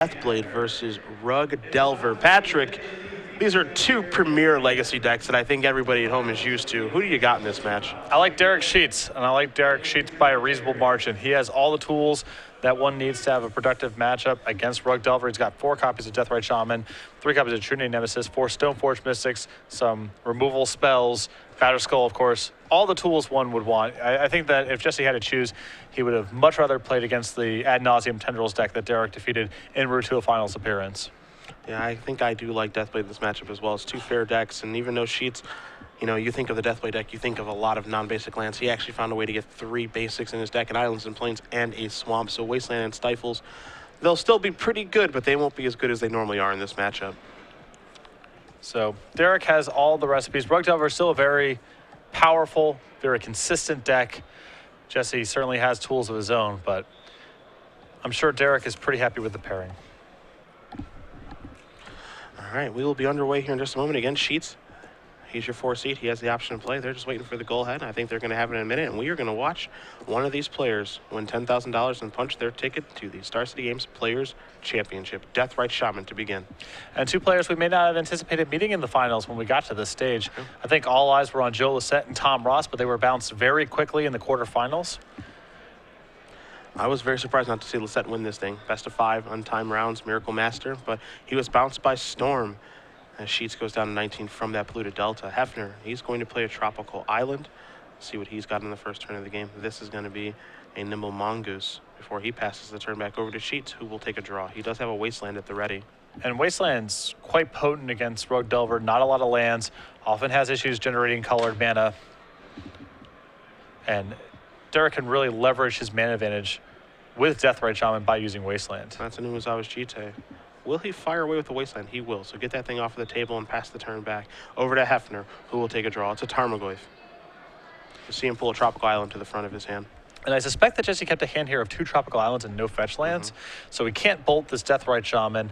Deathblade versus Rug Delver. Patrick, these are two premier legacy decks that I think everybody at home is used to. Who do you got in this match? I like Derrick Sheets, and I like Derrick Sheets by a reasonable margin. He has all the tools that one needs to have a productive matchup against Rug Delver. He's got 4 copies of Deathrite Shaman, 3 copies of True Name Nemesis, 4 Stoneforge Mystics, some removal spells, Batterskull, of course. All the tools one would want. I think that if Jesse had to choose, he would have much rather played against the Ad Nauseam Tendrils deck that Derrick defeated en route to a finals appearance. Yeah, I think I do like Deathblade in this matchup as well. It's 2 fair decks, and even though Sheets, you think of the Deathblade deck, you think of a lot of non-basic lands. He actually found a way to get 3 basics in his deck, and Islands and Plains and a Swamp. So Wasteland and Stifles, they'll still be pretty good, but they won't be as good as they normally are in this matchup. So Derrick has all the recipes. Rug Delver is still a very powerful, very consistent deck. Jesse certainly has tools of his own, but I'm sure Derrick is pretty happy with the pairing. All right, we will be underway here in just a moment. Again, Sheets, he's your 4 seed. He has the option to play. They're just waiting for the goal head. I think they're going to have it in a minute, and we are going to watch one of these players win $10,000 and punch their ticket to the Star City Games Players Championship. Deathrite Shaman to begin. And 2 players we may not have anticipated meeting in the finals when we got to this stage. I think all eyes were on Joe Lissette and Tom Ross, but they were bounced very quickly in the quarterfinals. I was very surprised not to see Lissette win this thing. Best of 5, untimed rounds, Miracle Master, but he was bounced by Storm as Sheets goes down to 19 from that blue to Delta. Hefner, he's going to play a Tropical Island. See what he's got in the first turn of the game. This is going to be a Nimble Mongoose before he passes the turn back over to Sheets, who will take a draw. He does have a Wasteland at the ready. And Wasteland's quite potent against Rug Delver. Not a lot of lands. Often has issues generating colored mana. And Derrick can really leverage his mana advantage with Deathrite Shaman by using Wasteland. That's a Numazawa's Jite. Will he fire away with the Wasteland? He will. So get that thing off of the table and pass the turn back over to Hefner, who will take a draw. It's a Tarmogoyf. You see him pull a Tropical Island to the front of his hand. And I suspect that Jesse kept a hand here of 2 Tropical Islands and no fetch lands. So he can't bolt this Deathrite Shaman.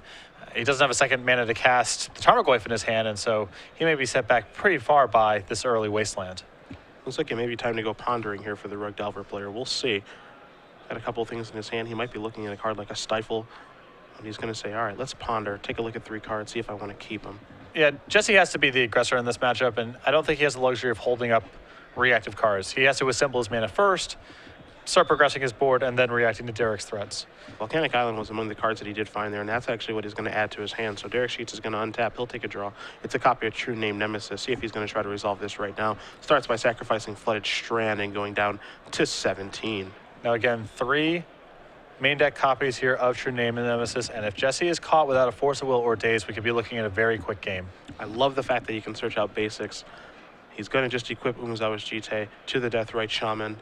He doesn't have a second mana to cast the Tarmogoyf in his hand, and so he may be set back pretty far by this early Wasteland. Looks like it may be time to go pondering here for the Rug Delver player. We'll see. Got a couple of things in his hand. He might be looking at a card like a Stifle, and he's going to say, all right, let's ponder, take a look at 3 cards, see if I want to keep them. Yeah, Jesse has to be the aggressor in this matchup, and I don't think he has the luxury of holding up reactive cards. He has to assemble his mana first, start progressing his board, and then reacting to Derrick's threats. Volcanic Island was among the cards that he did find there, and that's actually what he's going to add to his hand. So Derrick Sheets is going to untap. He'll take a draw. It's a copy of True Name Nemesis. See if he's going to try to resolve this right now. Starts by sacrificing Flooded Strand and going down to 17. Now again, 3 main deck copies here of True Name and Nemesis, and if Jesse is caught without a Force of Will or Daze, we could be looking at a very quick game. I love the fact that he can search out basics. He's going to just equip Umezawa's Jite to the Deathrite Shaman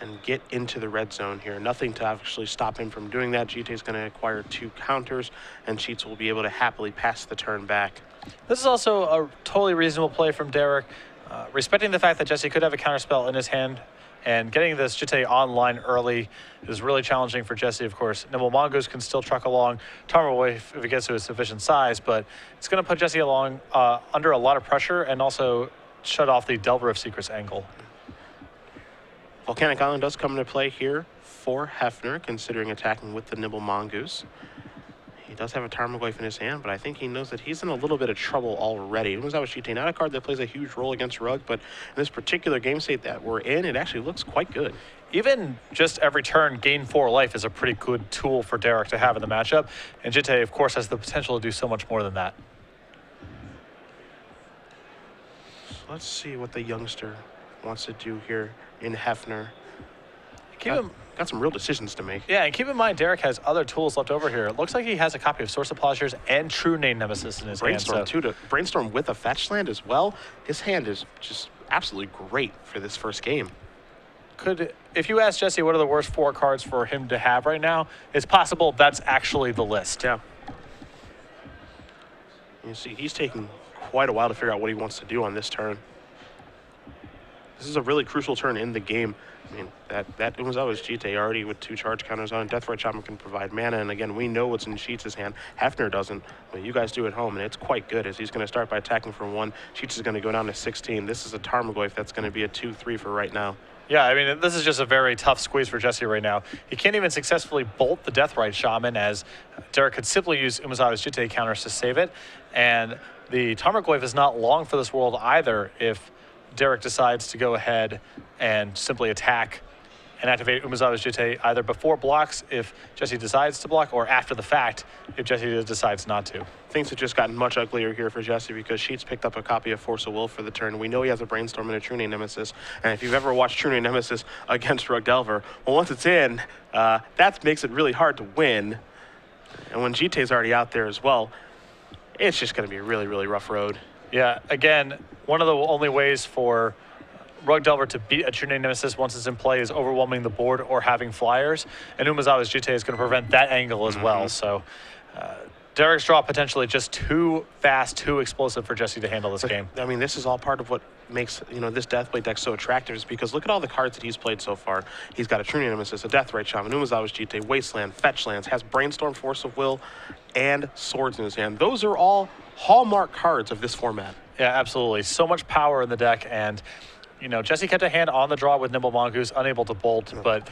and get into the red zone here. Nothing to actually stop him from doing that. Jite is going to acquire 2 counters, and Sheets will be able to happily pass the turn back. This is also a totally reasonable play from Derrick, respecting the fact that Jesse could have a counterspell in his hand, and getting this Jite online early is really challenging for Jesse, of course. Nimble Mongoose can still truck along Tarmogoyf if it gets to a sufficient size, but it's going to put Jesse along under a lot of pressure and also shut off the Delver of Secrets angle. Volcanic Island does come into play here for Hefner, considering attacking with the Nimble Mongoose. He does have a Tarmogoyf in his hand, but I think he knows that he's in a little bit of trouble already. Umezawa Jite, not a card that plays a huge role against Rug, but in this particular game state that we're in, it actually looks quite good. Even just every turn, gain 4 life is a pretty good tool for Derrick to have in the matchup, and Jite, of course, has the potential to do so much more than that. So let's see what the youngster wants to do here in Hefner. Got some real decisions to make. Yeah, and keep in mind, Derrick has other tools left over here. It looks like he has a copy of Source of Plowshares and True Name Nemesis in his hand. Brainstorm, too, to brainstorm with a fetch land as well. His hand is just absolutely great for this first game. If you ask Jesse what are the worst 4 cards for him to have right now, it's possible that's actually the list. Yeah. You see, he's taking quite a while to figure out what he wants to do on this turn. This is a really crucial turn in the game. I mean, that Umezawa's Jite already with 2 charge counters on. Deathrite Shaman can provide mana, and again, we know what's in Sheets' hand. Hefner doesn't, but you guys do at home, and it's quite good as he's going to start by attacking for 1. Sheets is going to go down to 16. This is a Tarmogoyf that's going to be a 2-3 for right now. Yeah, I mean, this is just a very tough squeeze for Jessy right now. He can't even successfully bolt the Deathrite Shaman, as Derrick could simply use Umezawa's Jitte counters to save it. And the Tarmogoyf is not long for this world either if Derrick decides to go ahead and simply attack and activate Umezawa's Jitte either before blocks if Jessy decides to block, or after the fact if Jessy decides not to. Things have just gotten much uglier here for Jessy because Sheets picked up a copy of Force of Will for the turn. We know he has a Brainstorm and a True Name Nemesis, and if you've ever watched True Name Nemesis against Rug Delver, well, once it's in, that makes it really hard to win. And when Jitte's already out there as well, it's just going to be a really, really rough road. Yeah, again, one of the only ways for Rug Delver to beat a True Name Nemesis once it's in play is overwhelming the board or having flyers, and Umezawa's Jitte is going to prevent that angle as well. So Derrick's draw potentially just too fast, too explosive for Jessy to handle this game. I mean, this is all part of what makes this Deathblade deck so attractive, is because look at all the cards that he's played so far. He's got a True Name Nemesis, a Deathrite Shaman, Umezawa's Jitte, Wasteland, Fetch Lands, has Brainstorm, Force of Will, and Swords in his hand. Those are all hallmark cards of this format. Yeah, absolutely. So much power in the deck, and Jessy kept a hand on the draw with Nimble Mongoose, unable to bolt, but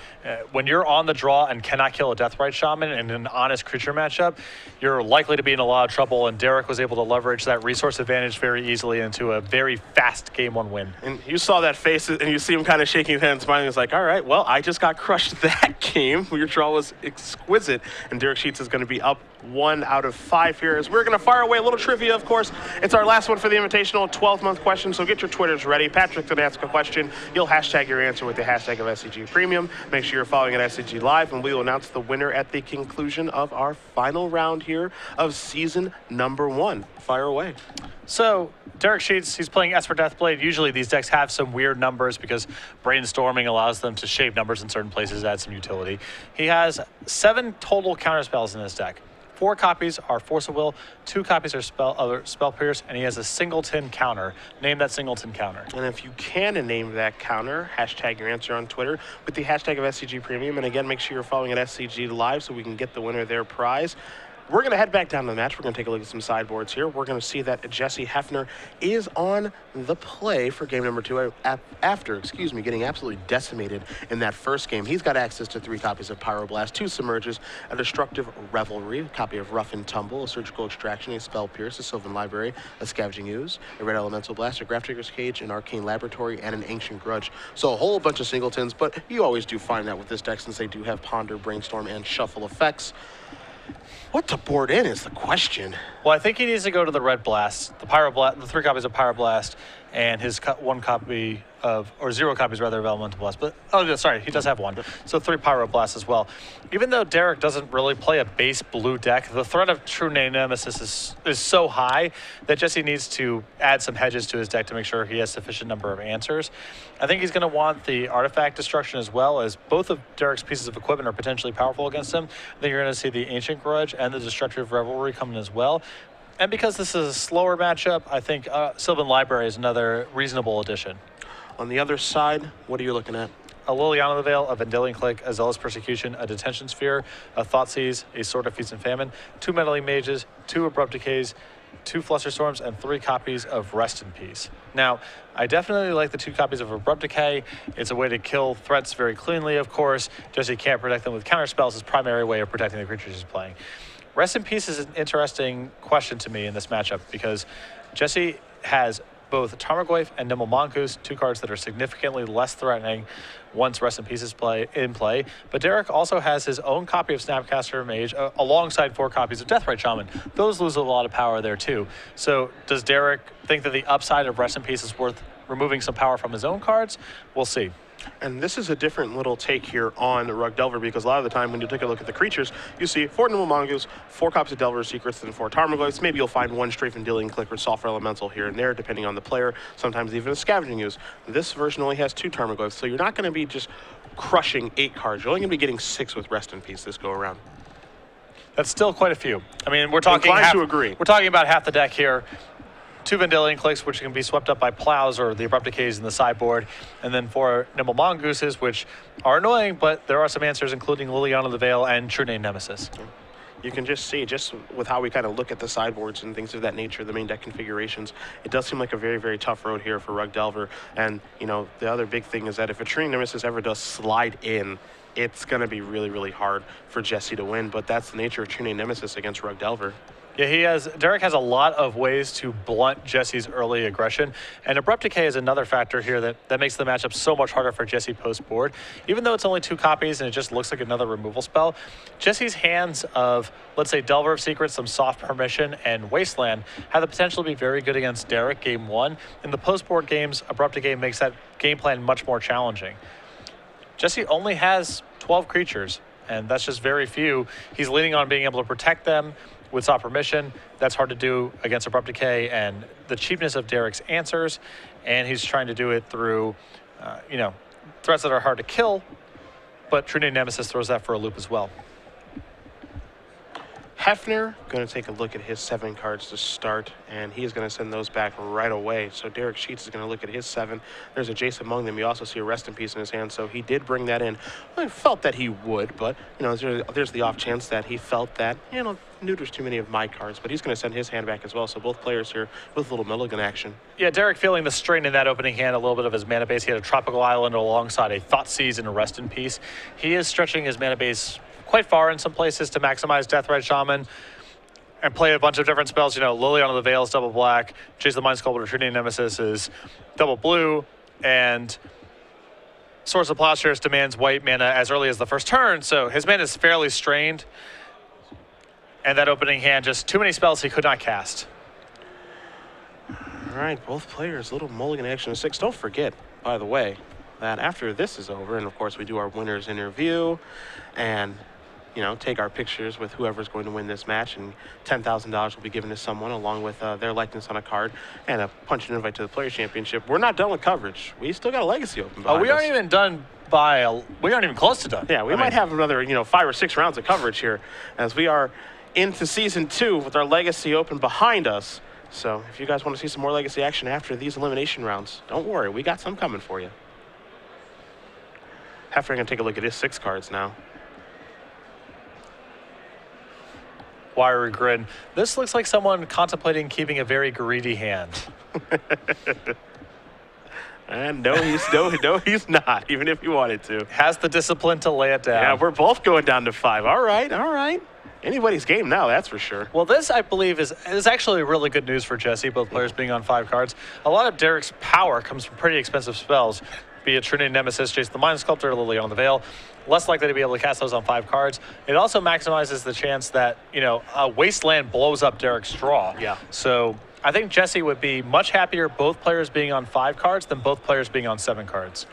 when you're on the draw and cannot kill a Deathrite Shaman in an honest creature matchup, you're likely to be in a lot of trouble, and Derrick was able to leverage that resource advantage very easily into a very fast Game 1 win. And you saw that face, and you see him kind of shaking his head and smiling. He's like, all right, well, I just got crushed that game. Your draw was exquisite, and Derrick Sheets is going to be up 1 out of 5 here. As we're going to fire away a little trivia, of course. It's our last one for the Invitational, 12-month question, so get your Twitters ready. Patrick's going to ask a question. You'll hashtag your answer with the hashtag of SCG Premium. Make sure you're following at SCG Live, and we will announce the winner at the conclusion of our final round here of season number 1. Fire away. So, Derrick Sheets, he's playing Esper Deathblade. Usually these decks have some weird numbers because brainstorming allows them to shave numbers in certain places, add some utility. He has 7 total counterspells in this deck. 4 copies are Force of Will, 2 copies are Spell Pierce, and he has a singleton counter. Name that singleton counter. And if you can name that counter, hashtag your answer on Twitter with the hashtag of SCG Premium. And again, make sure you're following at SCG Live so we can get the winner their prize. We're going to head back down to the match. We're going to take a look at some sideboards here. We're going to see that Jessy Hefner is on the play for game number 2 after getting absolutely decimated in that first game. He's got access to 3 copies of Pyroblast, 2 Submerges, a Destructive Revelry, a copy of Rough and Tumble, a Surgical Extraction, a Spell Pierce, a Sylvan Library, a Scavenging Ooze, a Red Elemental Blast, a Grafdigger's Cage, an Arcane Laboratory, and an Ancient Grudge. So a whole bunch of singletons, but you always do find that with this deck since they do have Ponder, Brainstorm, and Shuffle effects. What to board in is the question. Well, I think he needs to go to the Red Blast, the 3 copies of Pyroblast, and his 1 copy of, or 0 copies rather, of Elemental Blast. But, oh, sorry, he does have 1. So 3 Pyroblasts as well. Even though Derrick doesn't really play a base blue deck, the threat of True Name Nemesis is so high that Jessy needs to add some hedges to his deck to make sure he has sufficient number of answers. I think he's going to want the Artifact Destruction as well, as both of Derrick's pieces of equipment are potentially powerful against him. I think you're going to see the Ancient Grudge and the Destructive Revelry coming as well. And because this is a slower matchup, I think Sylvan Library is another reasonable addition. On the other side, what are you looking at? A Liliana the Veil, a Vendilion Click, a Zealous Persecution, a Detention Sphere, a Thoughtseize, a Sword of Feast and Famine, 2 Meddling Mages, 2 Abrupt Decays, 2 Flusterstorms, and 3 copies of Rest in Peace. Now, I definitely like the 2 copies of Abrupt Decay. It's a way to kill threats very cleanly, of course. Jessy can't protect them with counterspells. His primary way of protecting the creatures he's playing. Rest in Peace is an interesting question to me in this matchup because Jessy has both Tarmogoyf and Nimble Mongoose, 2 cards that are significantly less threatening once Rest in Peace is in play. But Derrick also has his own copy of Snapcaster Mage alongside 4 copies of Deathrite Shaman. Those lose a lot of power there too. So does Derrick think that the upside of Rest in Peace is worth removing some power from his own cards? We'll see. And this is a different little take here on Rug Delver because a lot of the time when you take a look at the creatures, you see 4 Nimble Mongoose, 4 copies of Delver's Secrets, and 4 Tarmogoyfs. Maybe you'll find 1 Strafe and Vendilion Click or Sulfur Elemental here and there, depending on the player. Sometimes even a Scavenging Ooze. This version only has 2 Tarmogoyfs, so you're not going to be just crushing 8 cards. You're only going to be getting 6 with Rest in Peace this go around. That's still quite a few. I mean, we're talking to agree. We're talking about half the deck here. 2 Vendilion Clicks, which can be swept up by Plows or the Abrupt Decays in the sideboard, and then 4 Nimble Mongooses, which are annoying, but there are some answers, including Liliana the Veil and True Name Nemesis. you can just see, just with how we kind of look at the sideboards and things of that nature, the main deck configurations, it does seem like a very, very tough road here for Rug Delver. And, the other big thing is that if a Training Nemesis ever does slide in, it's going to be really, really hard for Jessy to win. But that's the nature of Training Nemesis against Rug Delver. Yeah, Derrick has a lot of ways to blunt Jessy's early aggression, and Abrupt Decay is another factor here that makes the matchup so much harder for Jessy post-board. Even though it's only 2 copies and it just looks like another removal spell, Jessy's hands of, let's say, Delver of Secrets, some Soft Permission, and Wasteland have the potential to be very good against Derrick game 1. In the post-board games, Abrupt Decay makes that game plan much more challenging. Jessy only has 12 creatures, and that's just very few. He's leaning on being able to protect them with Soft Permission. That's hard to do against Abrupt Decay and the cheapness of Derrick's answers, and he's trying to do it through, threats that are hard to kill, but Trinity Nemesis throws that for a loop as well. Hefner going to take a look at his 7 cards to start, and he is going to send those back right away. So Derrick Sheets is going to look at his 7. There's a Jace among them. You also see a Rest in Peace in his hand, so he did bring that in. I felt that he would, but there's the off chance that he felt that neuters too many of my cards, but he's going to send his hand back as well. So both players here with a little mulligan action. Yeah, Derrick feeling the strain in that opening hand, a little bit of his mana base. He had a Tropical Island alongside a Thoughtseize and a Rest in Peace. He is stretching his mana base quite far in some places to maximize Deathrite Shaman and play a bunch of different spells. Liliana of the Veil is double black, Chase the Mind Sculptor, Trinity Nemesis is double blue, and Source of Plowshares demands white mana as early as the first turn, so his mana is fairly strained. And that opening hand, just too many spells he could not cast. All right, both players, little mulligan action of 6. Don't forget, by the way, that after this is over, and of course we do our winners interview, and take our pictures with whoever's going to win this match, and $10,000 will be given to someone along with their likeness on a card and a punch and invite to the Players Championship. We're not done with coverage. We still got a legacy open. We aren't even done we aren't even close to done. Yeah, we might have another 5 or 6 rounds of coverage here as we are into season 2 with our legacy open behind us. So if you guys want to see some more legacy action after these elimination rounds, don't worry, we got some coming for you. Hefner going to take a look at his 6 cards now. Wiry grin. This looks like someone contemplating keeping a very greedy hand. And no, he's not, even if he wanted to. Has the discipline to lay it down. Yeah, we're both going down to 5. All right. Anybody's game now, that's for sure. Well, this, I believe, is actually really good news for Jessy, both players being on 5 cards. A lot of Derrick's power comes from pretty expensive spells, be it Trinity Nemesis, Jace the Mind Sculptor, Liliana of the Veil. Less likely to be able to cast those on 5 cards. It also maximizes the chance that, a Wasteland blows up Derrick's draw. Yeah. So I think Jessy would be much happier both players being on 5 cards than both players being on 7 cards.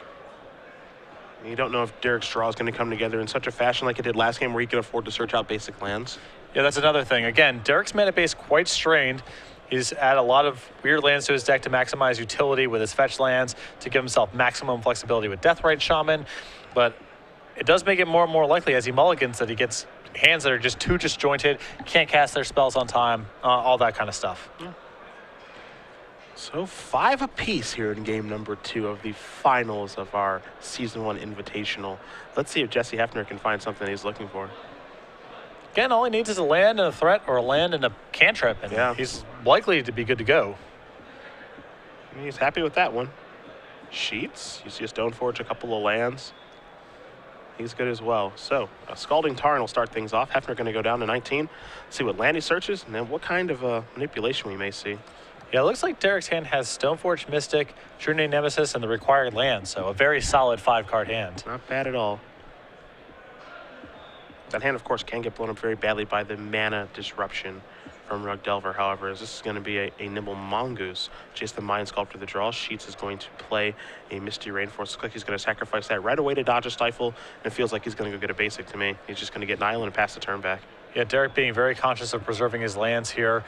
You don't know if Derrick's draw is going to come together in such a fashion like it did last game where he could afford to search out basic lands. Yeah, that's another thing. Again, Derrick's mana base quite strained. He's added a lot of weird lands to his deck to maximize utility with his fetch lands, to give himself maximum flexibility with Deathrite Shaman. But it does make it more and more likely as he mulligans that he gets hands that are just too disjointed, can't cast their spells on time, all that kind of stuff. Yeah. So 5 apiece here in game number 2 of the finals of our Season 1 Invitational. Let's see if Jessy Hefner can find something he's looking for. Again, all he needs is a land and a threat, or a land and a cantrip, and he's likely to be good to go. He's happy with that one. Sheets, you see a Stoneforge, a couple of lands. He's good as well. So, a Scalding Tarn will start things off. Hefner going to go down to 19. See what land he searches, and then what kind of manipulation we may see. Yeah, it looks like Derrick's hand has Stoneforge, Mystic, Trinity Nemesis, and the required land, so a very solid 5-card hand. Not bad at all. That hand, of course, can get blown up very badly by the mana disruption from Rug Delver, however, as this is going to be a Nimble Mongoose. Just the Mind Sculptor the draw. Sheets is going to play a Misty Rainforest. Looks like he's going to sacrifice that right away to dodge a Stifle, and it feels like he's going to go get a basic to me. He's just going to get an island and pass the turn back. Yeah, Derrick being very conscious of preserving his lands here.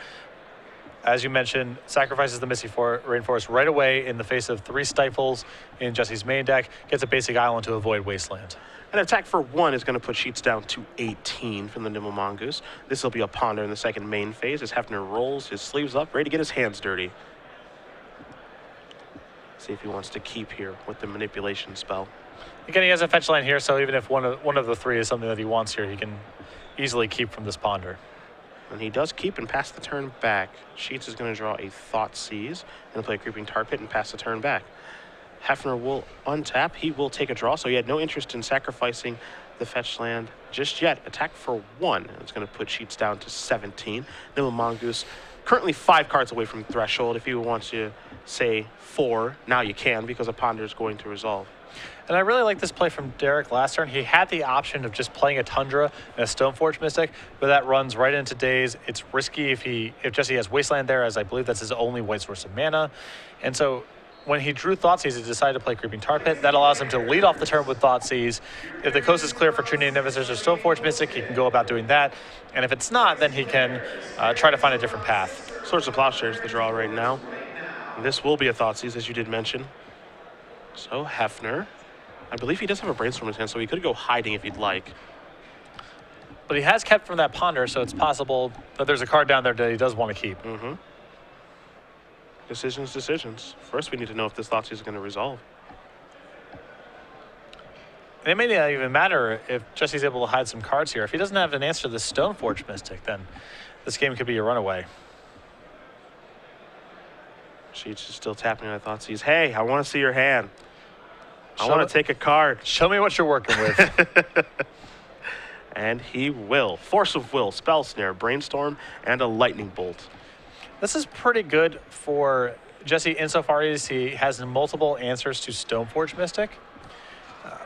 As you mentioned, sacrifices the Misty Rainforest right away in the face of 3 Stifles in Jessy's main deck, gets a basic island to avoid Wasteland. An attack for 1 is going to put Sheets down to 18 from the Nimble Mongoose. This will be a Ponder in the second main phase as Hefner rolls his sleeves up, ready to get his hands dirty. See if he wants to keep here with the manipulation spell. Again, he has a fetch land here, so even if one of the 3 is something that he wants here, he can easily keep from this ponder. And he does keep and pass the turn back. Sheets is going to draw a Thoughtseize and play a Creeping Tar Pit and pass the turn back. Hefner will untap. He will take a draw, so he had no interest in sacrificing the fetch land just yet. Attack for 1. It's going to put Sheets down to 17. Nimble Mongoose currently 5 cards away from threshold. If you want to say 4, now you can, because a ponder is going to resolve. And I really like this play from Derrick last turn. He had the option of just playing a Tundra and a Stoneforge Mystic, but that runs right into Daze. It's risky if Jessy has Wasteland there, as I believe that's his only white source of mana. And so when he drew Thoughtseize, he decided to play Creeping Tar Pit. That allows him to lead off the turn with Thoughtseize. If the coast is clear for True Name Nemesis or Stoneforge Mystic, he can go about doing that. And if it's not, then he can try to find a different path. Swords of Plowshares the draw right now. And this will be a Thoughtseize, as you did mention. So Hefner, I believe he does have a Brainstorm in his hand, so he could go hiding if he'd like. But he has kept from that ponder, so it's possible that there's a card down there that he does want to keep. Mm-hmm. Decisions. First, we need to know if this Thoughtseize is going to resolve. It may not even matter if Jesse's able to hide some cards here. If he doesn't have an answer to the Stoneforge Mystic, then this game could be a runaway. Sheets is still tapping on Thoughtseize. Hey, I want to see your hand. I want to take a card. Show me what you're working with. And he will. Force of Will, Spell Snare, Brainstorm, and a Lightning Bolt. This is pretty good for Jessy insofar as he has multiple answers to Stoneforge Mystic.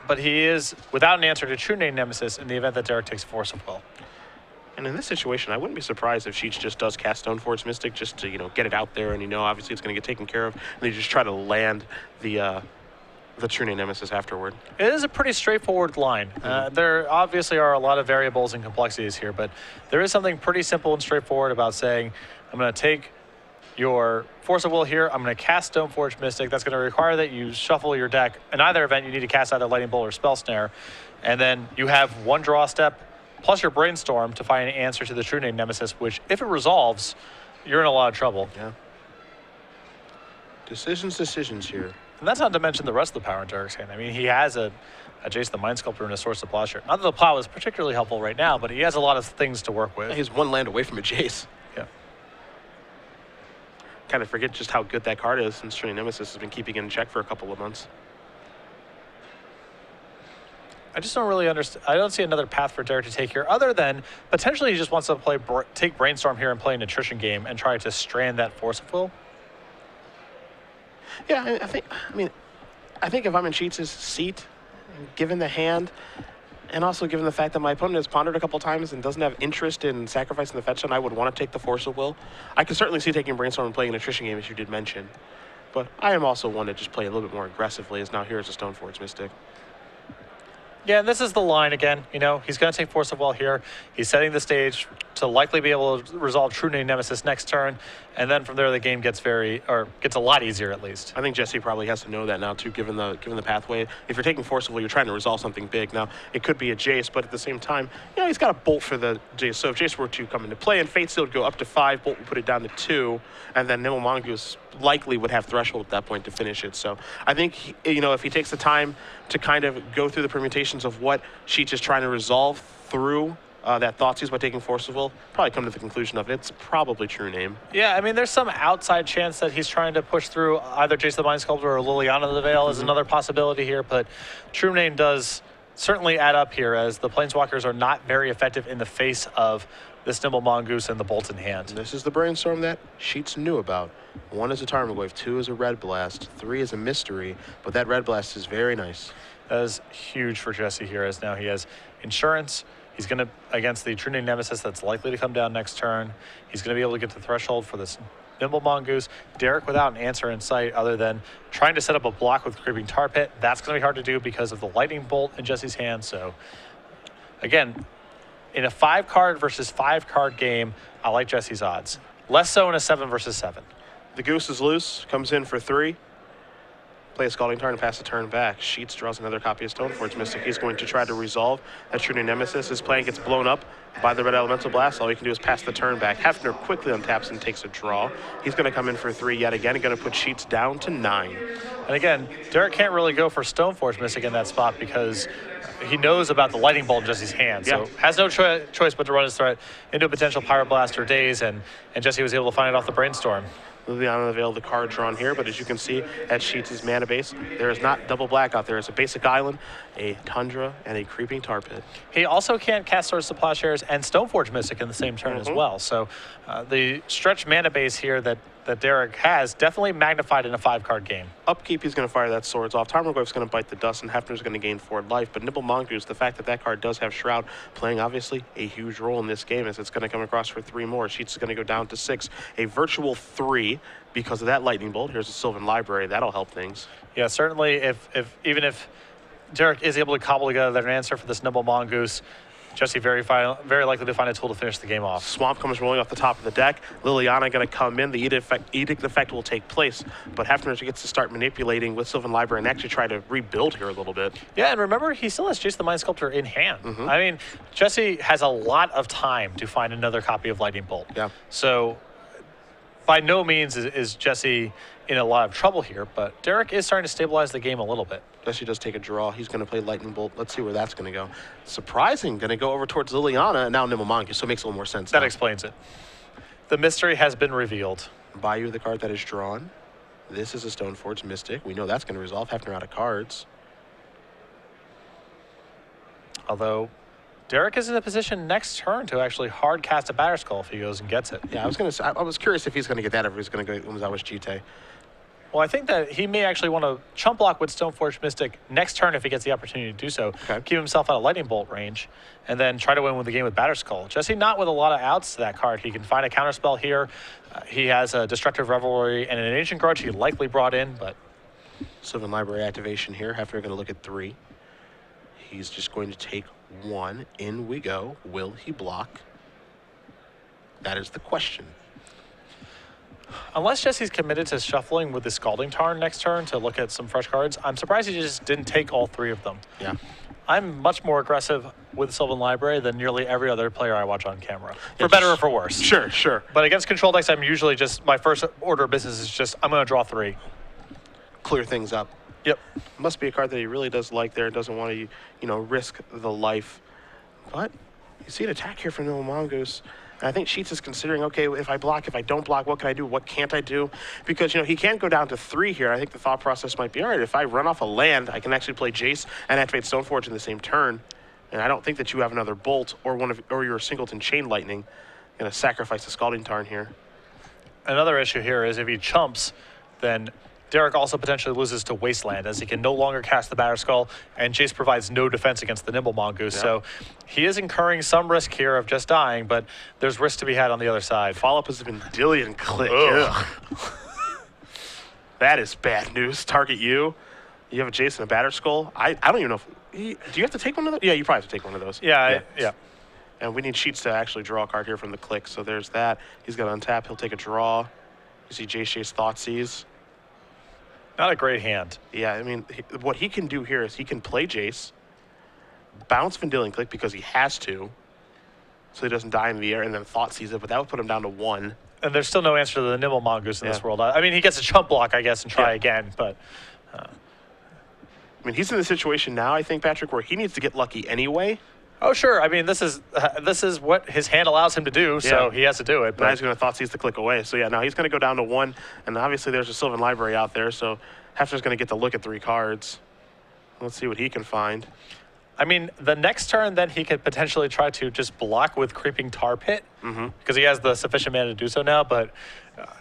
But he is without an answer to True Name Nemesis in the event that Derrick takes Force of Will. And in this situation, I wouldn't be surprised if Sheets just does cast Stoneforge Mystic just to, get it out there, and obviously it's going to get taken care of, and they just try to land the True Name Nemesis afterward. It is a pretty straightforward line. There obviously are a lot of variables and complexities here, but there is something pretty simple and straightforward about saying, I'm going to take your Force of Will here, I'm going to cast Stoneforge Mystic. That's going to require that you shuffle your deck. In either event, you need to cast either Lightning Bolt or Spell Snare, and then you have one draw step plus your Brainstorm to find an answer to the True Name Nemesis, which, if it resolves, you're in a lot of trouble. Yeah. Decisions here. And that's not to mention the rest of the power in Derrick's hand. I mean, he has a Jason the Mind Sculptor and a Source of Plowshare. Not that the Plow is particularly helpful right now, but he has a lot of things to work with. He's one land away from a Jace. Yeah. Kind of forget just how good that card is, since True Name Nemesis has been keeping it in check for a couple of months. I just don't really understand. I don't see another path for Derrick to take here, other than potentially he just wants to take Brainstorm here and play an attrition game and try to strand that Force of Will. Yeah, I think if I'm in Sheets' seat, given the hand, and also given the fact that my opponent has pondered a couple times and doesn't have interest in sacrificing the fetch land, I would want to take the Force of Will. I can certainly see taking Brainstorm and playing an attrition game, as you did mention. But I am also one to just play a little bit more aggressively, as now here is a Stoneforge Mystic. Yeah, and this is the line again. He's going to take Force of Will here. He's setting the stage to likely be able to resolve True Name Nemesis next turn, and then from there the game gets gets a lot easier at least. I think Jessy probably has to know that now too, given the pathway. If you're taking Force of Will, you're trying to resolve something big. Now it could be a Jace, but at the same time, he's got a Bolt for the Jace. So if Jace were to come into play, and Fate Seal would go up to 5, Bolt would put it down to 2, and then Nimble Mongoose likely would have Threshold at that point to finish it. So I think if he takes the time to kind of go through the permutations of what Sheets is trying to resolve through that Thoughtseize by taking Force of Will, probably come to the conclusion of it's probably True Name. Yeah, I mean, there's some outside chance that he's trying to push through either Jason the Mind Sculptor or Liliana the Veil is another possibility here, but True Name does certainly add up here, as the Planeswalkers are not very effective in the face of this Nimble Mongoose and the Bolt in hand. This is the Brainstorm that Sheets knew about. 1 is a Tarmogoyf, 2 is a Red Blast, 3 is a Mystery, but that Red Blast is very nice. That is huge for Jessy here, as now he has Insurance. He's going to, against the True Name Nemesis that's likely to come down next turn, he's going to be able to get the Threshold for this Nimble Mongoose. Derrick without an answer in sight other than trying to set up a block with Creeping Tar Pit. That's going to be hard to do because of the Lightning Bolt in Jessy's hand. So, again, in a 5-card versus 5-card game, I like Jessy's odds. Less so in a 7 versus 7. The Goose is loose, comes in for 3. play a Scalding Tarn and pass the turn back. Sheets draws another copy of Stoneforge Mystic. He's going to try to resolve that True Nemesis. His plan gets blown up by the red elemental blast. All he can do is pass the turn back. Hefner quickly untaps and takes a draw. He's going to come in for 3 yet again. He's going to put Sheets down to 9. And again, Derrick can't really go for Stoneforge Mystic in that spot because he knows about the Lightning Bolt in Jesse's hand. So has no choice but to run his threat into a potential Pyroblast or Daze, and Jessy was able to find it off the Brainstorm. Liliana unveiled the card drawn here, but as you can see at Sheets' mana base, there is not double black out there. It's a basic island, a Tundra, and a Creeping Tar Pit. He also can't cast Swords of Plowshares and Stoneforge Mystic in the same turn as well. So the stretched mana base here that Derrick has definitely magnified in a 5-card game. Upkeep, he's going to fire that Swords off. Tarmogoyf's going to bite the dust, and Hefner's going to gain 4 life. But Nimble Mongoose, the fact that that card does have Shroud playing obviously a huge role in this game, as it's going to come across for 3 more. Sheets is going to go down to 6. A virtual 3 because of that Lightning Bolt. Here's a Sylvan Library. That'll help things. Yeah, certainly even if Derrick is able to cobble together an answer for this Nimble Mongoose, Jessy very likely to find a tool to finish the game off. Swamp comes rolling off the top of the deck. Liliana going to come in. The edict effect will take place, but Hefner gets to start manipulating with Sylvan Library and actually try to rebuild here a little bit. Yeah, and remember, he still has Jace the Mind Sculptor in hand. I mean, Jessy has a lot of time to find another copy of Lightning Bolt. Yeah. So by no means is Jessy in a lot of trouble here, but Derrick is starting to stabilize the game a little bit. Jessy does take a draw. He's going to play Lightning Bolt. Let's see where that's going to go. Surprising, going to go over towards Liliana and now Nimble Mongoose, so it makes a little more sense. That explains it. The mystery has been revealed. Bayou, the card that is drawn. This is a Stoneforge Mystic. We know that's going to resolve. Hefner out of cards. Although Derrick is in a position next turn to actually hard cast a Batterskull if he goes and gets it. Yeah, I was curious if he's going to get that, or if he's going to go Umezawa's Jite. Well, I think that he may actually want to chump block with Stoneforge Mystic next turn if he gets the opportunity to do so. Okay. Keep himself out of Lightning Bolt range, and then try to win with the game with Batterskull. Jessy not with a lot of outs to that card. He can find a counterspell here. He has a Destructive Revelry and an Ancient Grudge he likely brought in, but... Sylvan Library activation here. Hefner going to look at 3. He's just going to take 1. In we go. Will he block? That is the question. Unless Jesse's committed to shuffling with the Scalding Tarn next turn to look at some fresh cards, I'm surprised he just didn't take all 3 of them. Yeah. I'm much more aggressive with Sylvan Library than nearly every other player I watch on camera, for better or for worse. Sure. But against control decks, I'm usually just, my first order of business is just, I'm going to draw 3. Clear things up. Yep. Must be a card that he really does like there and doesn't want to, risk the life. But you see an attack here from Nimble Mongoose. And I think Sheets is considering, okay, if I block, if I don't block, what can I do? What can't I do? Because, he can't go down to 3 here. I think the thought process might be, all right, if I run off a land, I can actually play Jace and activate Stoneforge in the same turn. And I don't think that you have another Bolt or your Singleton Chain Lightning. Going to sacrifice the Scalding Tarn here. Another issue here is if he chumps, then Derrick also potentially loses to Wasteland, as he can no longer cast the Batterskull, and Jace provides no defense against the Nimble Mongoose. Yeah. So he is incurring some risk here of just dying, but there's risk to be had on the other side. Follow-up is a Vendilion Click. Ugh. That is bad news. Target you. You have a Jace and a Batterskull. I don't even know if... do you have to take one of those? Yeah, you probably have to take one of those. Yeah. And we need Sheets to actually draw a card here from the click, so there's that. He's going to untap. He'll take a draw. You see Jace Thoughtseize. Not a great hand. Yeah, I mean, what he can do here is he can play Jace, bounce Vendilion Click because he has to, so he doesn't die in the air, and then Thoughtseize it, but that would put him down to 1. And there's still no answer to the Nimble Mongoose in this world. I mean, he gets a chump block, I guess, and try again, but... I mean, he's in the situation now, I think, Patrick, where he needs to get lucky anyway. Oh, sure. I mean, this is what his hand allows him to do, so he has to do it. But now he's going to Thoughtseize the click away. So, yeah, now he's going to go down to 1, and obviously there's a Sylvan Library out there, so Hefner's going to get to look at 3 cards. Let's see what he can find. I mean, the next turn, then he could potentially try to just block with Creeping Tar Pit, because he has the sufficient mana to do so now, but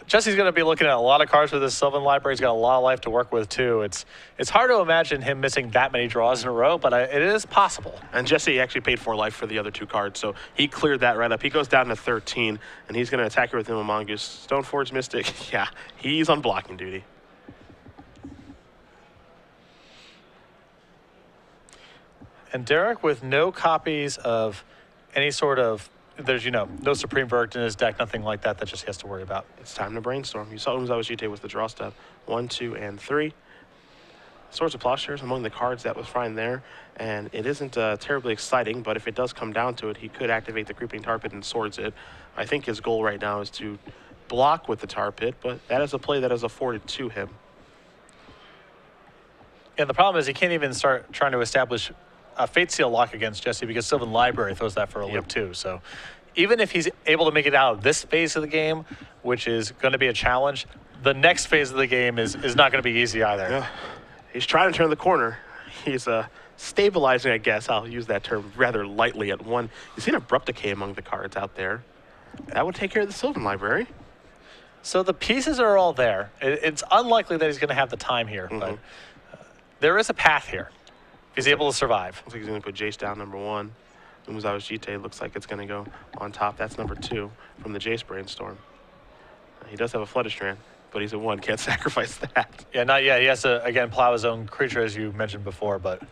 Jesse's going to be looking at a lot of cards with this Sylvan Library. He's got a lot of life to work with, too. It's hard to imagine him missing that many draws in a row, but it is possible. And Jessy actually paid 4 life for the other 2 cards, so he cleared that right up. He goes down to 13, and he's going to attack her with Nimble Mongoose. Stoneforge Mystic, yeah, he's on blocking duty. And Derrick with no copies of any sort of, there's, no Supreme Verdict in his deck, nothing like that just he has to worry about. It's time to brainstorm. You saw Umezawa Jite with the draw step. 1, 2, and 3. Swords of Plowshares among the cards that was fine there, and it isn't terribly exciting, but if it does come down to it, he could activate the Creeping Tar Pit and Swords it. I think his goal right now is to block with the Tar Pit, but that is a play that is afforded to him. And the problem is he can't even start trying to establish a Fate Seal lock against Jessy because Sylvan Library throws that for a loop too. So even if he's able to make it out of this phase of the game, which is going to be a challenge, the next phase of the game is not going to be easy either. Yeah. He's trying to turn the corner. He's stabilizing, I guess. I'll use that term rather lightly at one. You see an Abrupt Decay among the cards out there. That would take care of the Sylvan Library. So the pieces are all there. It's unlikely that he's going to have the time here, but there is a path here if he's able to survive. Looks like he's going to put Jace down number 1. Umuzawa's Jite looks like it's going to go on top. That's number 2 from the Jace Brainstorm. He does have a Flooded Strand, but he's at 1. Can't sacrifice that. Yeah, not yet. He has to, again, plow his own creature, as you mentioned before, but...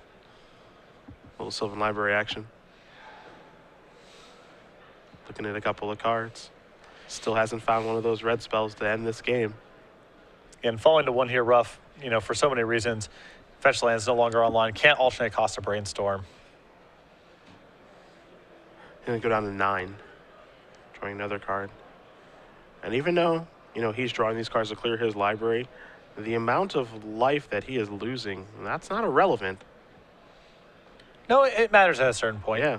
Little Sylvan Library action. Looking at a couple of cards. Still hasn't found one of those red spells to end this game. And falling to 1 here rough, you know, for so many reasons. Fetch land's no longer online. Can't alternate cost a Brainstorm. Gonna go down to 9. Drawing another card. And even though, you know, he's drawing these cards to clear his library, the amount of life that he is losing, that's not irrelevant. No, it matters at a certain point. Yeah.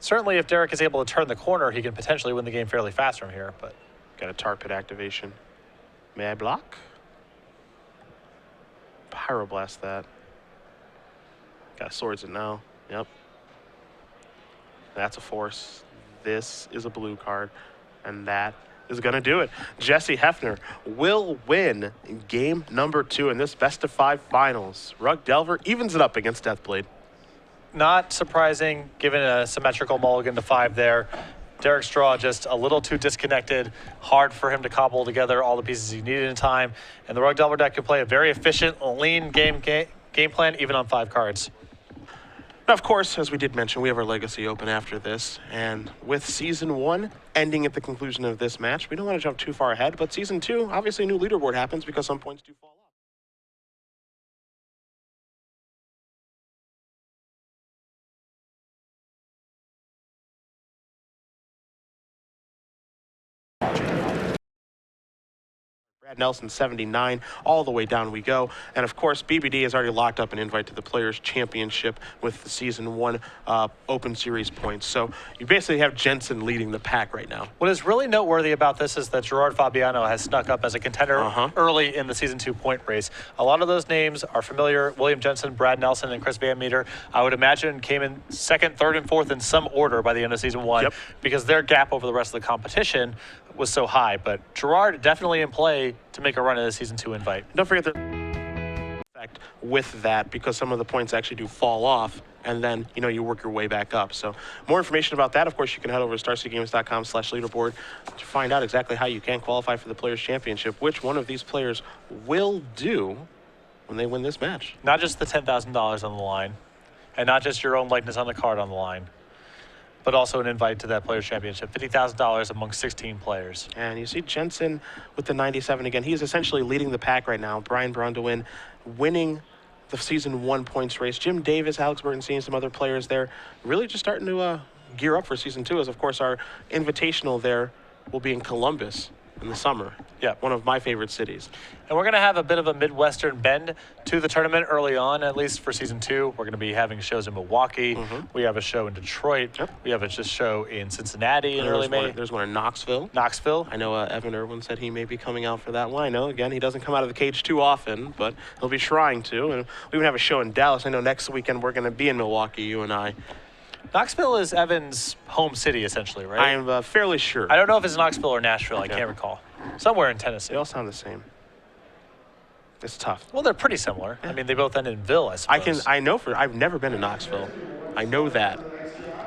Certainly, if Derrick is able to turn the corner, he can potentially win the game fairly fast from here. But Got a Tar Pit activation. May I block? Pyroblast that. Got Swords it now. Yep. That's a force. This is a blue card. And that is going to do it. Jessy Hefner will win game number 2 in this best-of-5 finals. Rug Delver evens it up against Deathblade. not surprising, given a symmetrical mulligan to 5 there. Derrick's draw just a little too disconnected, hard for him to cobble together all the pieces he needed in time. And the Rug Delver deck can play a very efficient, lean game plan, even on 5 cards. Now, of course, as we did mention, we have our Legacy Open after this. And with Season 1 ending at the conclusion of this match, we don't want to jump too far ahead. But Season 2, obviously a new leaderboard happens because some points do fall off. Brad Nelson, 79, all the way down we go. And of course, BBD has already locked up an invite to the Players' Championship with the Season 1 Open Series points. So you basically have Jensen leading the pack right now. What is really noteworthy about this is that Gerard Fabiano has snuck up as a contender early in the Season 2 point race. A lot of those names are familiar. William Jensen, Brad Nelson, and Chris Van Meter, I would imagine, came in 2nd, 3rd, and 4th in some order by the end of Season 1 because their gap over the rest of the competition was so high. But Gerard definitely in play to make a run at the Season 2 invite. Don't forget the effect with that, because some of the points actually do fall off, and then, you know, you work your way back up. So more information about that, of course, you can head over to starseedgames.com/leaderboard to find out exactly how you can qualify for the Players' Championship, which one of these players will do when they win this match. Not just the $10,000 on the line, and not just your own likeness on the card on the line, but also an invite to that Players' Championship, $50,000 among 16 players. And you see Jensen with the 97 again. He's essentially leading the pack right now. Brian Brondewin winning the Season 1 points race. Jim Davis, Alex Burton, seeing some other players there, really just starting to gear up for Season 2, as of course our Invitational there will be in Columbus in the summer. Yeah, one of my favorite cities. And we're going to have a bit of a Midwestern bend to the tournament early on, at least for Season 2. We're going to be having shows in Milwaukee. We have a show in Detroit. We have a show in Cincinnati in early May. There's one in Knoxville. Knoxville. I know Evan Irwin said he may be coming out for that one. I know, again, he doesn't come out of the cage too often, but he'll be trying to. And we even have a show in Dallas. I know next weekend we're going to be in Milwaukee, you and I. Knoxville is Evan's home city, essentially, right? I am fairly sure. I don't know if it's Knoxville or Nashville. I can't recall. Somewhere in Tennessee. They all sound the same. It's tough. Well, they're pretty similar. I mean, they both end in Ville, I suppose. I've never been to Knoxville. I know that.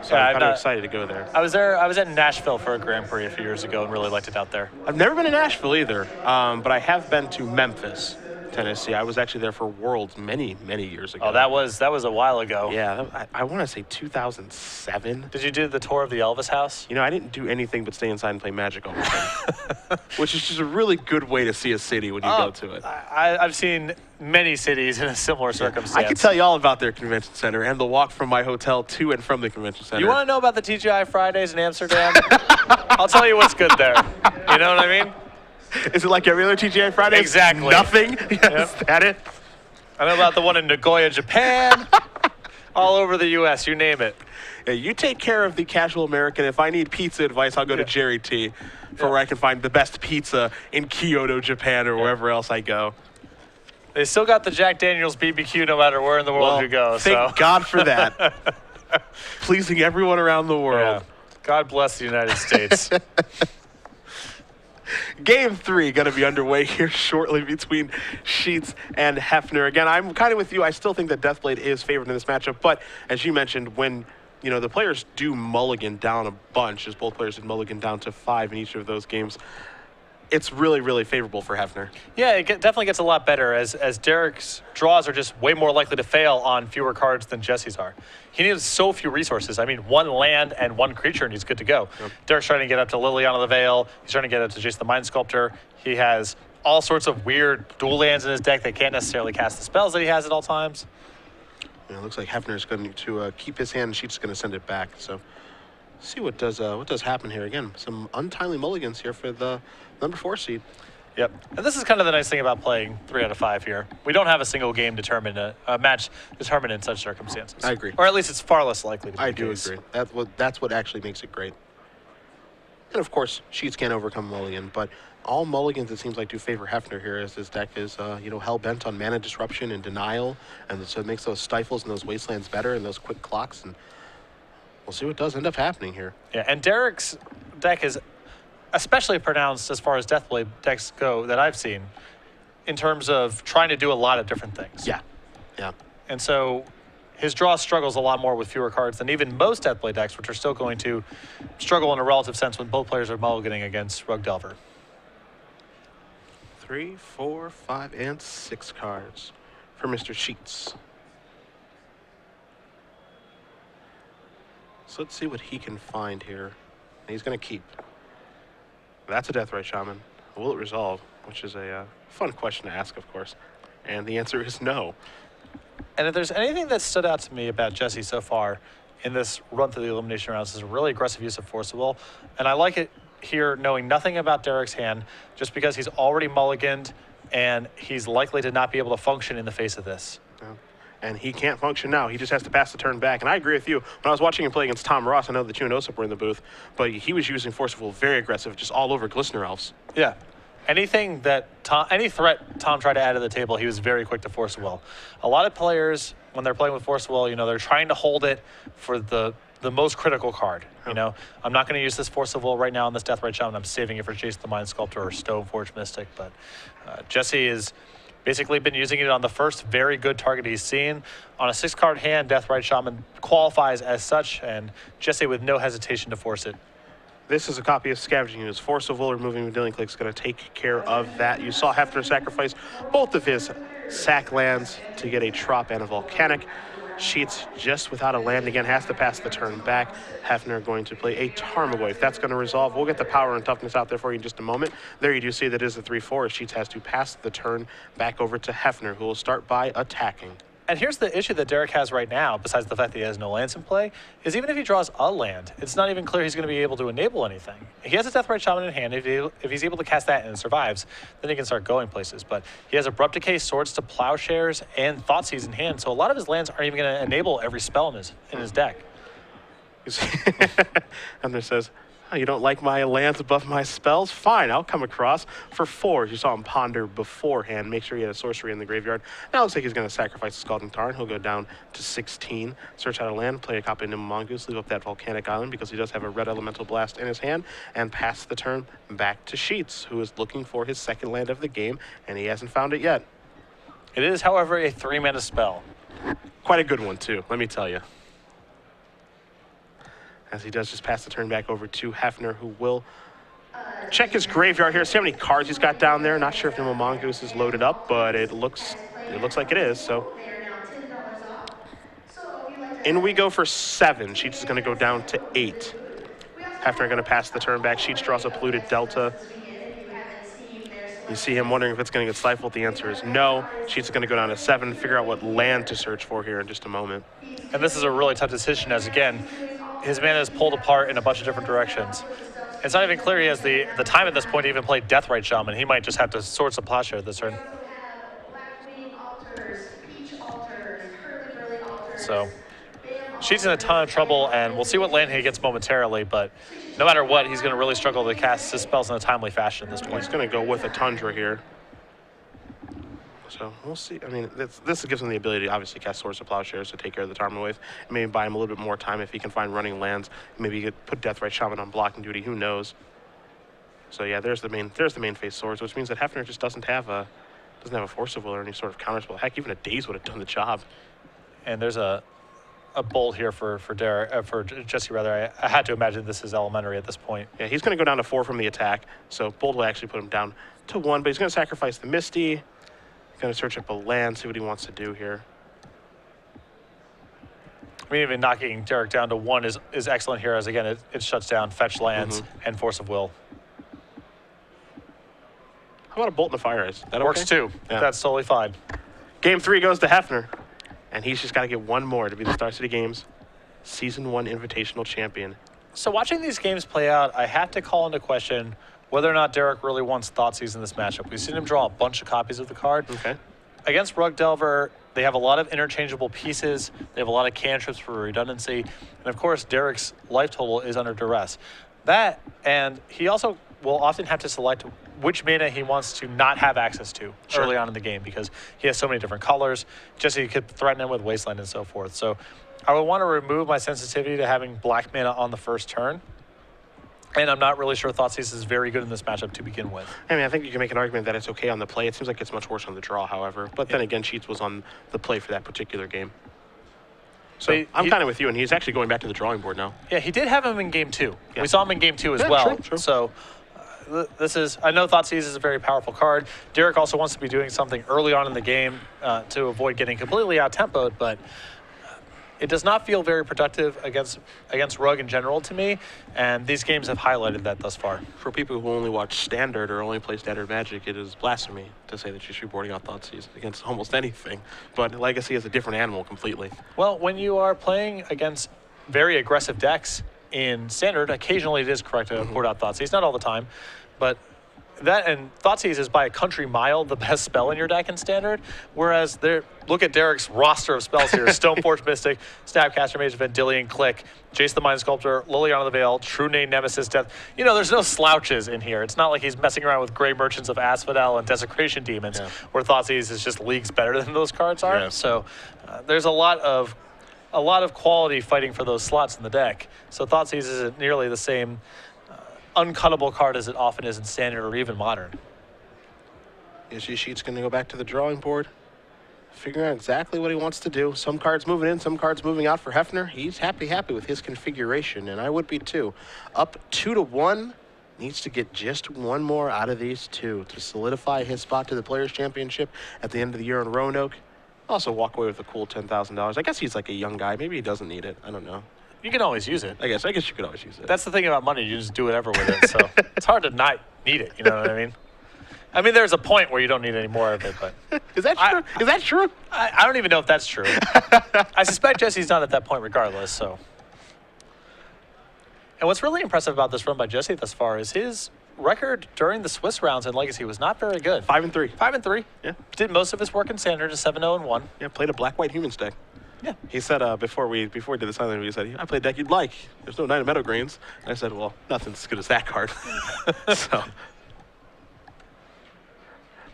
So I'm kind of excited to go there. I was there. I was in Nashville for a Grand Prix a few years ago and really liked it out there. I've never been to Nashville either, but I have been to Memphis. Tennessee. I was actually there for Worlds many, many years ago. Oh, that was a while ago. Yeah, I want to say 2007. Did you do the tour of the Elvis house? You know, I didn't do anything but stay inside and play Magic all the time, which is just a really good way to see a city when you go to it. I've seen many cities in a similar circumstance. I can tell you all about their convention center and the walk from my hotel to and from the convention center. You want to know about the TGI Fridays in Amsterdam? I'll tell you what's good there. You know what I mean? Is it like every other TGI Friday? Exactly. Nothing? Yes, Yep. that it? I know about the one in Nagoya, Japan. All over the U.S., you name it. Yeah, you take care of the casual American. If I need pizza advice, I'll go to Jerry T for where I can find the best pizza in Kyoto, Japan, or wherever else I go. They still got the Jack Daniels BBQ no matter where in the world you go. Thank God for that. Pleasing everyone around the world. Yeah. God bless the United States. Game 3 going to be underway here shortly between Sheets and Hefner. Again, I'm kind of with you. I still think that Deathblade is favored in this matchup. But as you mentioned, when the players do mulligan down a bunch, as both players did mulligan down to 5 in each of those games, it's really, really favorable for Hefner. Yeah, it definitely gets a lot better as Derrick's draws are just way more likely to fail on fewer cards than Jesse's are. He needs so few resources. I mean, 1 land and 1 creature and he's good to go. Yep. Derrick's trying to get up to Liliana the Veil. He's trying to get up to Jason the Mind Sculptor. He has all sorts of weird dual lands in his deck that can't necessarily cast the spells that he has at all times. Yeah, it looks like Hefner's going to keep his hand and Sheets going to send it back. So see what does happen here. Again, some untimely mulligans here for the number 4 seed. Yep. And this is kind of the nice thing about playing 3 out of 5 here. We don't have a single game determined, a match determined in such circumstances. I agree. Or at least it's far less likely to be I the do case. agree. That's what actually makes it great. And of course, Sheets can't overcome mulligan, but all mulligans it seems like do favor Hefner here, as his deck is hell bent on mana disruption and denial, and so it makes those stifles and those wastelands better and those quick clocks, and we'll see what does end up happening here. Yeah, and Derrick's deck is especially pronounced as far as Deathblade decks go that I've seen, in terms of trying to do a lot of different things. Yeah. And so his draw struggles a lot more with fewer cards than even most Deathblade decks, which are still going to struggle in a relative sense when both players are mulliganing against Rug Delver. 3, 4, 5, and 6 cards for Mr. Sheets. So let's see what he can find here. He's going to keep. That's a Deathrite Shaman. Will it resolve? Which is a fun question to ask, of course. And the answer is no. And if there's anything that stood out to me about Jessy so far in this run through the elimination rounds, is a really aggressive use of Force of Will. And I like it here knowing nothing about Derrick's hand, just because he's already mulliganed and he's likely to not be able to function in the face of this. And he can't function now. He just has to pass the turn back. And I agree with you. When I was watching him play against Tom Ross, I know that you and Osip were in the booth, but he was using Force of Will very aggressive, just all over Glistener Elves. Yeah. Anything that any threat Tom tried to add to the table, he was very quick to Force of Will. A lot of players, when they're playing with Force of Will, they're trying to hold it for the most critical card. I'm not going to use this Force of Will right now on this Deathrite Shaman. I'm saving it for Jason the Mind Sculptor or Stoneforge Mystic. But Jessy is basically been using it on the first very good target he's seen. On a 6-card hand, Deathrite Shaman qualifies as such, and Jessy with no hesitation to force it. This is a copy of Scavenging Ooze. Force of Will removing Dealing Click is going to take care of that. You saw Hefner sacrifice both of his sack lands to get a Trop and a Volcanic. Sheets just without a land again, has to pass the turn back. Hefner going to play a Tarmogoyf. That's going to resolve. We'll get the power and toughness out there for you in just a moment. There you do see that is a 3-4. Sheets has to pass the turn back over to Hefner, who will start by attacking. And here's the issue that Derrick has right now, besides the fact that he has no lands in play, is even if he draws a land, it's not even clear he's going to be able to enable anything. He has a Deathrite Shaman in hand. If he's able to cast that and it survives, then he can start going places. But he has Abrupt Decay, Swords to Plowshares, and Thoughtseize in hand, so a lot of his lands aren't even going to enable every spell in his deck. And there says, oh, you don't like my lands above my spells? Fine, I'll come across for 4. You saw him ponder beforehand. Make sure he had a sorcery in the graveyard. Now it looks like he's going to sacrifice the Scalding Tarn. He'll go down to 16. Search out a land, play a copy of Nimble Mongoose, leave up that Volcanic Island because he does have a red Elemental Blast in his hand, and pass the turn back to Sheets, who is looking for his second land of the game, and he hasn't found it yet. It is, however, a 3-mana spell. Quite a good one, too, let me tell you. As he does just pass the turn back over to Hefner, who will Check his graveyard here. See how many cards he's got down there. Not sure if the Mongoose is loaded up, but it looks like it is. So in we go for 7. Sheets is going to go down to 8. Hefner going to pass the turn back. Sheets draws a polluted Delta. You see him wondering if it's going to get stifled. The answer is no. Sheets is going to go down to 7. Figure out what land to search for here in just a moment. And this is a really tough decision as, again, his mana is pulled apart in a bunch of different directions. It's not even clear he has the time at this point to even play Deathrite Shaman. He might just have to Swords of Plowshare this turn. So Sheets in a ton of trouble, and we'll see what land he gets momentarily, but no matter what, he's going to really struggle to cast his spells in a timely fashion at this point. He's going to go with a Tundra here. So we'll see. I mean, this gives him the ability to obviously cast Swords of Plowshares to take care of the Tarmogoyf wave. Maybe buy him a little bit more time if he can find running lands. Maybe he could put Deathrite Shaman on blocking duty. Who knows? So yeah, there's the main phase Swords, which means that Hefner just doesn't have a Force of Will or any sort of counterspell. Heck, even a Daze would have done the job. And there's a bolt here for Derrick, for Jessy rather. I had to imagine this is elementary at this point. Yeah, he's going to go down to 4 from the attack. So bolt will actually put him down to 1, but he's going to sacrifice the Misty. Going to search up a land, see what he wants to do here. I mean, even knocking Derrick down to 1 is excellent here, as again it shuts down fetch lands and Force of Will. How about a Bolt in the Fire Ice? That works too. Yeah. That's totally fine. Game 3 goes to Hefner, and he's just got to get 1 more to be the Star City Games Season 1 Invitational Champion. So watching these games play out, I have to call into question whether or not Derrick really wants Thoughtseize in this matchup. We've seen him draw a bunch of copies of the card. Okay. Against Rug Delver, they have a lot of interchangeable pieces. They have a lot of cantrips for redundancy. And of course, Derrick's life total is under duress. That, and he also will often have to select which mana he wants to not have access to early on in the game because he has so many different colors. Jessy could threaten him with Wasteland and so forth. So I would want to remove my sensitivity to having black mana on the first turn. And I'm not really sure Thoughtseize is very good in this matchup to begin with. I mean, I think you can make an argument that it's okay on the play. It seems like it's much worse on the draw, however. But then again, Sheets was on the play for that particular game. So I'm kind of with you, and he's actually going back to the drawing board now. Yeah, he did have him in game 2. Yeah. We saw him in game 2 as well. True. So this is, I know Thoughtseize is a very powerful card. Derrick also wants to be doing something early on in the game to avoid getting completely out-tempoed, but it does not feel very productive against Rug in general to me, and these games have highlighted that thus far. For people who only watch Standard or only play Standard Magic, it is blasphemy to say that you should be boarding out Thoughtseize against almost anything. But Legacy is a different animal completely. Well, when you are playing against very aggressive decks in Standard, occasionally it is correct to board out Thoughtseize, not all the time, but that and Thoughtseize is by a country mile the best spell in your deck in Standard, whereas look at Derrick's roster of spells here: Stoneforge Mystic, Snapcaster Mage, Vendilion, Click, Jace the Mind Sculptor, Liliana the Veil, True Name Nemesis, Death. You know, there's no slouches in here. It's not like he's messing around with Grey Merchants of Asphodel and Desecration Demons, where Thoughtseize is just leagues better than those cards are. Yeah. So there's a lot of quality fighting for those slots in the deck. So Thoughtseize isn't nearly the same uncuttable card as it often is in Standard or even Modern. Is Sheets going to go back to the drawing board, figuring out exactly what he wants to do. Some cards moving in, some cards moving out for Hefner. He's happy with his configuration, and I would be too. Up 2-1, needs to get just 1 more out of these 2 to solidify his spot to the Players' Championship at the end of the year in Roanoke. Also walk away with a cool $10,000. I guess he's like a young guy. Maybe he doesn't need it. I don't know. You can always use it. I guess you could always use it. That's the thing about money. You just do whatever with it. So it's hard to not need it. You know what I mean? I mean, there's a point where you don't need any more of it, but... Is that true? Is that true? I don't even know if that's true. I suspect Jessy's not at that point regardless, so... And what's really impressive about this run by Jessy thus far is his record during the Swiss rounds in Legacy was not very good. 5-3. 5-3. Yeah. Did most of his work in Standard, to 7-0-1. Yeah, played a black-white Humans deck. Yeah. He said before we did the silent interview, he said, I played a deck you'd like. There's no Knight of Meadow Greens. And I said, well, nothing's as good as that card. So,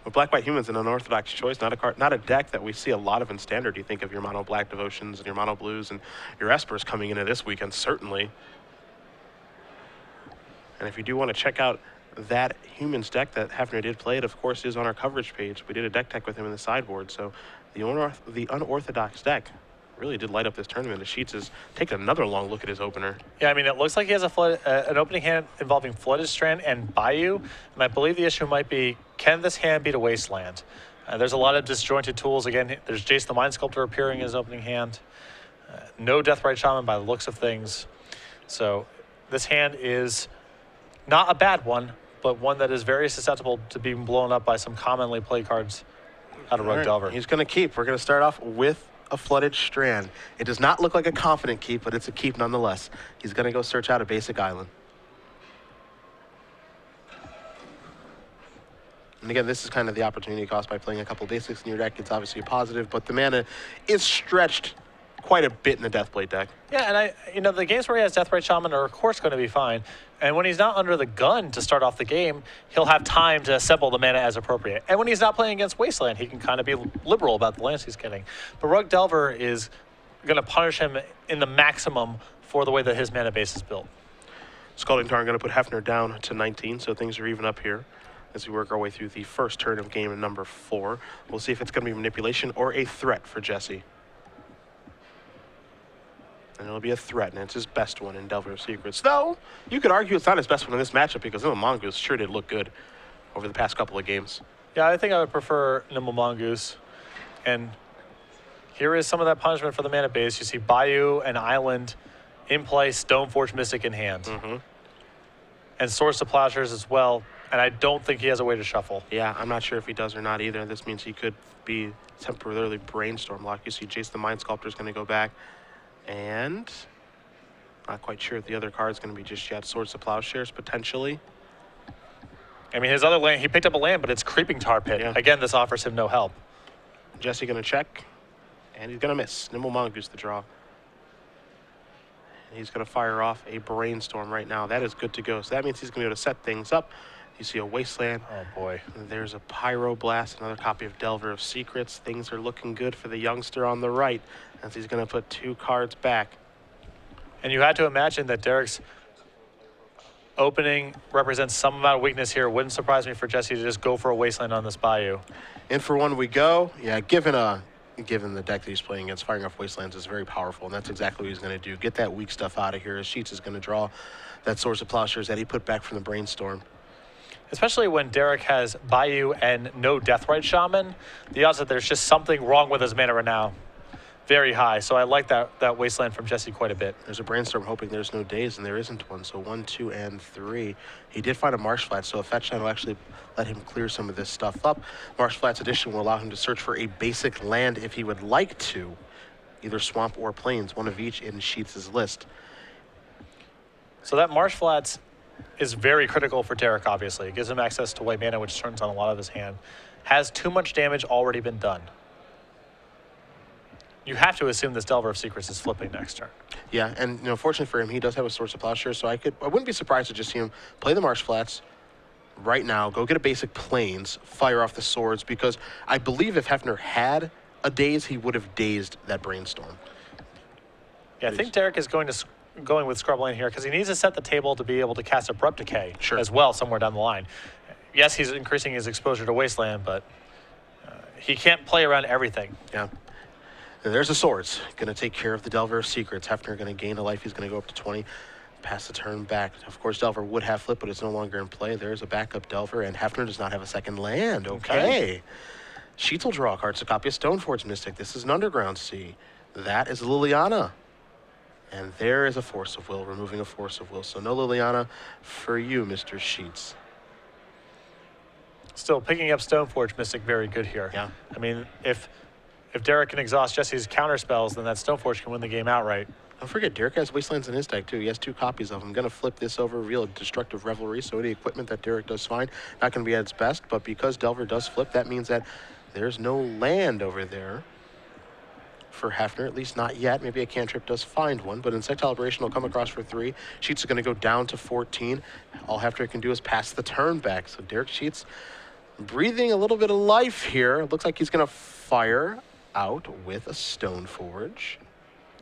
but black-white Humans, an unorthodox choice, not a deck that we see a lot of in Standard. You think of your mono black Devotions and your mono blues and your Espers coming into this weekend, certainly. And if you do want to check out that Humans deck that Hefner did play, it of course is on our coverage page. We did a deck tech with him in the sideboard, so the unorthodox deck really did light up this tournament. The Sheets is taking another long look at his opener. Yeah, I mean, it looks like he has an opening hand involving Flooded Strand and Bayou, and I believe the issue might be, can this hand beat a Wasteland? There's a lot of disjointed tools. Again, there's Jason the Mind Sculptor appearing in his opening hand. No Deathrite Shaman by the looks of things. So this hand is not a bad one, but one that is very susceptible to being blown up by some commonly played cards out of Rug Delver. He's going to keep. We're going to start off with a Flooded Strand. It does not look like a confident keep, but it's a keep nonetheless. He's going to go search out a basic island. And again, this is kind of the opportunity cost by playing a couple basics in your deck. It's obviously a positive, but the mana is stretched quite a bit in the Deathblade deck. Yeah, and the games where he has Deathrite Shaman are of course going to be fine. And when he's not under the gun to start off the game, he'll have time to assemble the mana as appropriate. And when he's not playing against Wasteland, he can kind of be liberal about the lands he's getting. But Rug Delver is going to punish him in the maximum for the way that his mana base is built. Scalding Tarn going to put Hefner down to 19, so things are even up here as we work our way through the first turn of game number 4. We'll see if it's going to be manipulation or a threat for Jessy. And it'll be a threat, and it's his best one in Delver of Secrets. Though, you could argue it's not his best one in this matchup because Nimble Mongoose sure did look good over the past couple of games. Yeah, I think I would prefer Nimble Mongoose. And here is some of that punishment for the mana base. You see Bayou and Island in play, Stoneforge Mystic in hand. Mm-hmm. And Source of Plowshares as well. And I don't think he has a way to shuffle. Yeah, I'm not sure if he does or not either. This means he could be temporarily Brainstorm locked. You see Jason the Mind Sculptor is going to go back. And not quite sure if the other card is going to be just yet. Swords of Plowshares, potentially. I mean, his other land, he picked up a land, but it's Creeping Tar Pit. Yeah. Again, this offers him no help. Jessy going to check, and he's going to miss. Nimble Mongoose the draw. And he's going to fire off a Brainstorm right now. That is good to go. So that means he's going to be able to set things up. You see a Wasteland. Oh, boy. And there's a Pyroblast, another copy of Delver of Secrets. Things are looking good for the youngster on the right as he's going to put 2 cards back. And you had to imagine that Derrick's opening represents some amount of weakness here. Wouldn't surprise me for Jessy to just go for a Wasteland on this Bayou. In for one we go. Yeah, given the deck that he's playing against, firing off Wastelands is very powerful, and that's exactly what he's going to do. Get that weak stuff out of here. As Sheets is going to draw that Source of Plowshares that he put back from the Brainstorm. Especially when Derrick has Bayou and no Deathrite Shaman, the odds that there's just something wrong with his mana right now, very high. So I like that Wasteland from Jessy quite a bit. There's a Brainstorm hoping there's no days, and there isn't one. So 1, 2, and 3. He did find a Marsh Flat, so a Fetch Land will actually let him clear some of this stuff up. Marsh Flats Edition will allow him to search for a basic land if he would like to. Either Swamp or Plains, one of each in Sheets' list. So that Marsh Flats is very critical for Derrick, obviously. It gives him access to white mana, which turns on a lot of his hand. Has too much damage already been done. You have to assume this Delver of Secrets is flipping next turn. Yeah, and fortunately for him, he does have a Source of Plowshares, so I wouldn't be surprised to just see him play the Marsh Flats right now, go get a basic Plains, fire off the swords, because I believe if Hefner had a daze, he would have dazed that Brainstorm. Yeah, I think Derrick is going with Scrubland here because he needs to set the table to be able to cast Abrupt Decay as well somewhere down the line. Yes, he's increasing his exposure to Wasteland, but he can't play around everything. Yeah. And there's the swords. Going to take care of the Delver of Secrets. Hefner going to gain a life. He's going to go up to 20. Pass the turn back. Of course, Delver would have flip, but it's no longer in play. There's a backup Delver, and Hefner does not have a second land. Okay. Sheets will draw a card. It's a copy of Stoneforge Mystic. This is an Underground Sea. That is Liliana. And there is a Force of Will, removing a Force of Will. So no Liliana for you, Mr. Sheets. Still, picking up Stoneforge Mystic, very good here. Yeah. I mean, if Derrick can exhaust Jesse's counter spells, then that Stoneforge can win the game outright. Don't forget, Derrick has Wastelands in his deck, too. He has 2 copies of them. I'm going to flip this over, reveal a Destructive Revelry, so any equipment that Derrick does find, not going to be at its best, but because Delver does flip, that means that there's no land over there for Hefner, at least not yet. Maybe a cantrip does find one, but Insectile Liberation will come across for 3. Sheets is going to go down to 14. All Hefner can do is pass the turn back. So Derrick Sheets breathing a little bit of life here. Looks like he's going to fire out with a Stoneforge.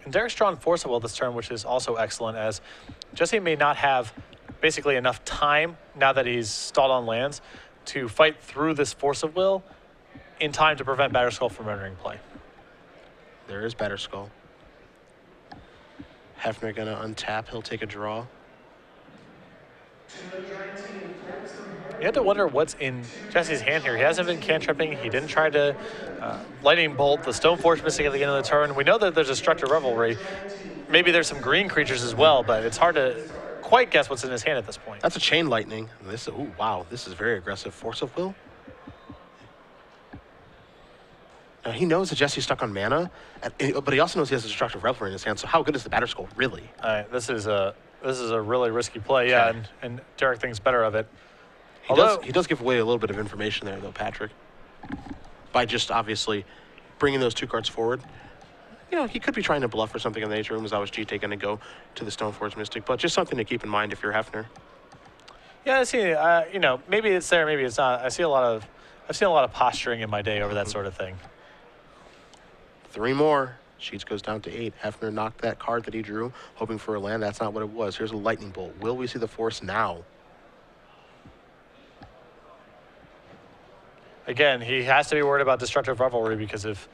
And Derrick's drawn Force of Will this turn, which is also excellent, as Jessy may not have basically enough time, now that he's stalled on lands, to fight through this Force of Will in time to prevent Batterskull from entering play. There is Batterskull. Hefner going to untap. He'll take a draw. You have to wonder what's in Jesse's hand here. He hasn't been cantripping. He didn't try to lightning bolt. The Stoneforge missing at the end of the turn. We know that there's Destructive Revelry. Maybe there's some green creatures as well, but it's hard to quite guess what's in his hand at this point. That's a Chain Lightning. This, ooh, wow, this is very aggressive. Force of Will. Now, he knows that Jesse's stuck on mana, but he also knows he has a Destructive Revelry in his hand, so how good is the Batter Skull, really? All right, this is a really risky play, yeah, and Derrick thinks better of it. He does give away a little bit of information there, though, Patrick, by just obviously bringing those 2 cards forward. You know, he could be trying to bluff or something in the nature room. Was always GT going to go to the Stoneforge Mystic, but just something to keep in mind if you're Hefner. Yeah, I see. You know, maybe it's there, maybe it's not. I've seen a lot of posturing in my day over that sort of thing. 3 more. Sheets goes down to 8. Hefner knocked that card that he drew, hoping for a land. That's not what it was. Here's a Lightning Bolt. Will we see the Force now? Again, he has to be worried about Destructive Revelry because if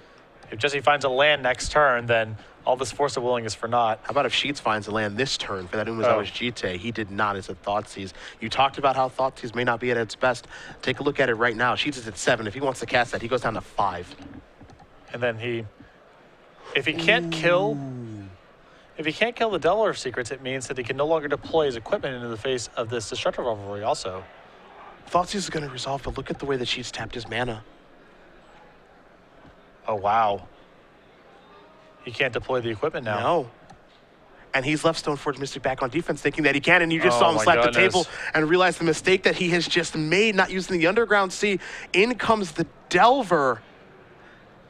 Jesse finds a land next turn, then all this Force of Willing is for naught. How about if Sheets finds a land this turn for that Umezawa's Jite? He did not. It's a Thoughtseize. You talked about how Thoughtseize may not be at its best. Take a look at it right now. Sheets is at 7. If he wants to cast that, he goes down to 5. And then if he can't kill the Delver Secrets, it means that he can no longer deploy his equipment into the face of this Destructive Revelry also. Thoughtseize is going to resolve, but look at the way that Sheets tapped his mana. Oh, wow. He can't deploy the equipment now. No. And he's left Stoneforge Mystic back on defense thinking that he can, and you just saw him slap the table and realize the mistake that he has just made not using the Underground Sea. In comes the Delver.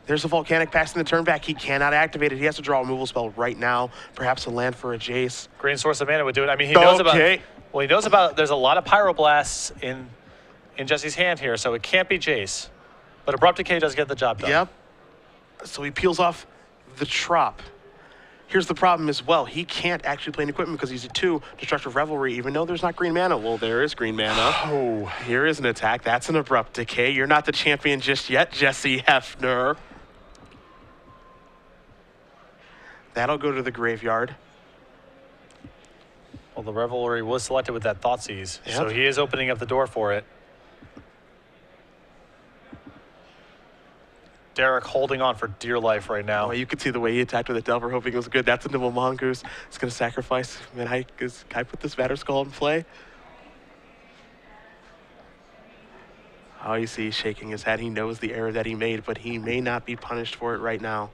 There's a Volcanic Pass in the turn back. He cannot activate it. He has to draw a removal spell right now. Perhaps a land for a Jace. Green Source of Mana would do it. I mean, he knows about, there's a lot of Pyroblasts in Jesse's hand here, so it can't be Jace. But Abrupt Decay does get the job done. Yep. So he peels off the Trop. Here's the problem as well. He can't actually play an equipment because he's a 2 Destructive Revelry, even though there's not green mana. Well, there is green mana. Oh. Here is an attack. That's an Abrupt Decay. You're not the champion just yet, Jessy Hefner. That'll go to the graveyard. Well, the Revelry was selected with that Thoughtseize, Yep. so he is opening up the door for it. Derrick holding on for dear life right now. Well, you could see the way he attacked with the Delver, hoping it was good. That's a Nimble Mongoose. It's going to sacrifice. Man, can I put this Batter Skull in play? Oh, you see he's shaking his head. He knows the error that he made, but he may not be punished for it right now.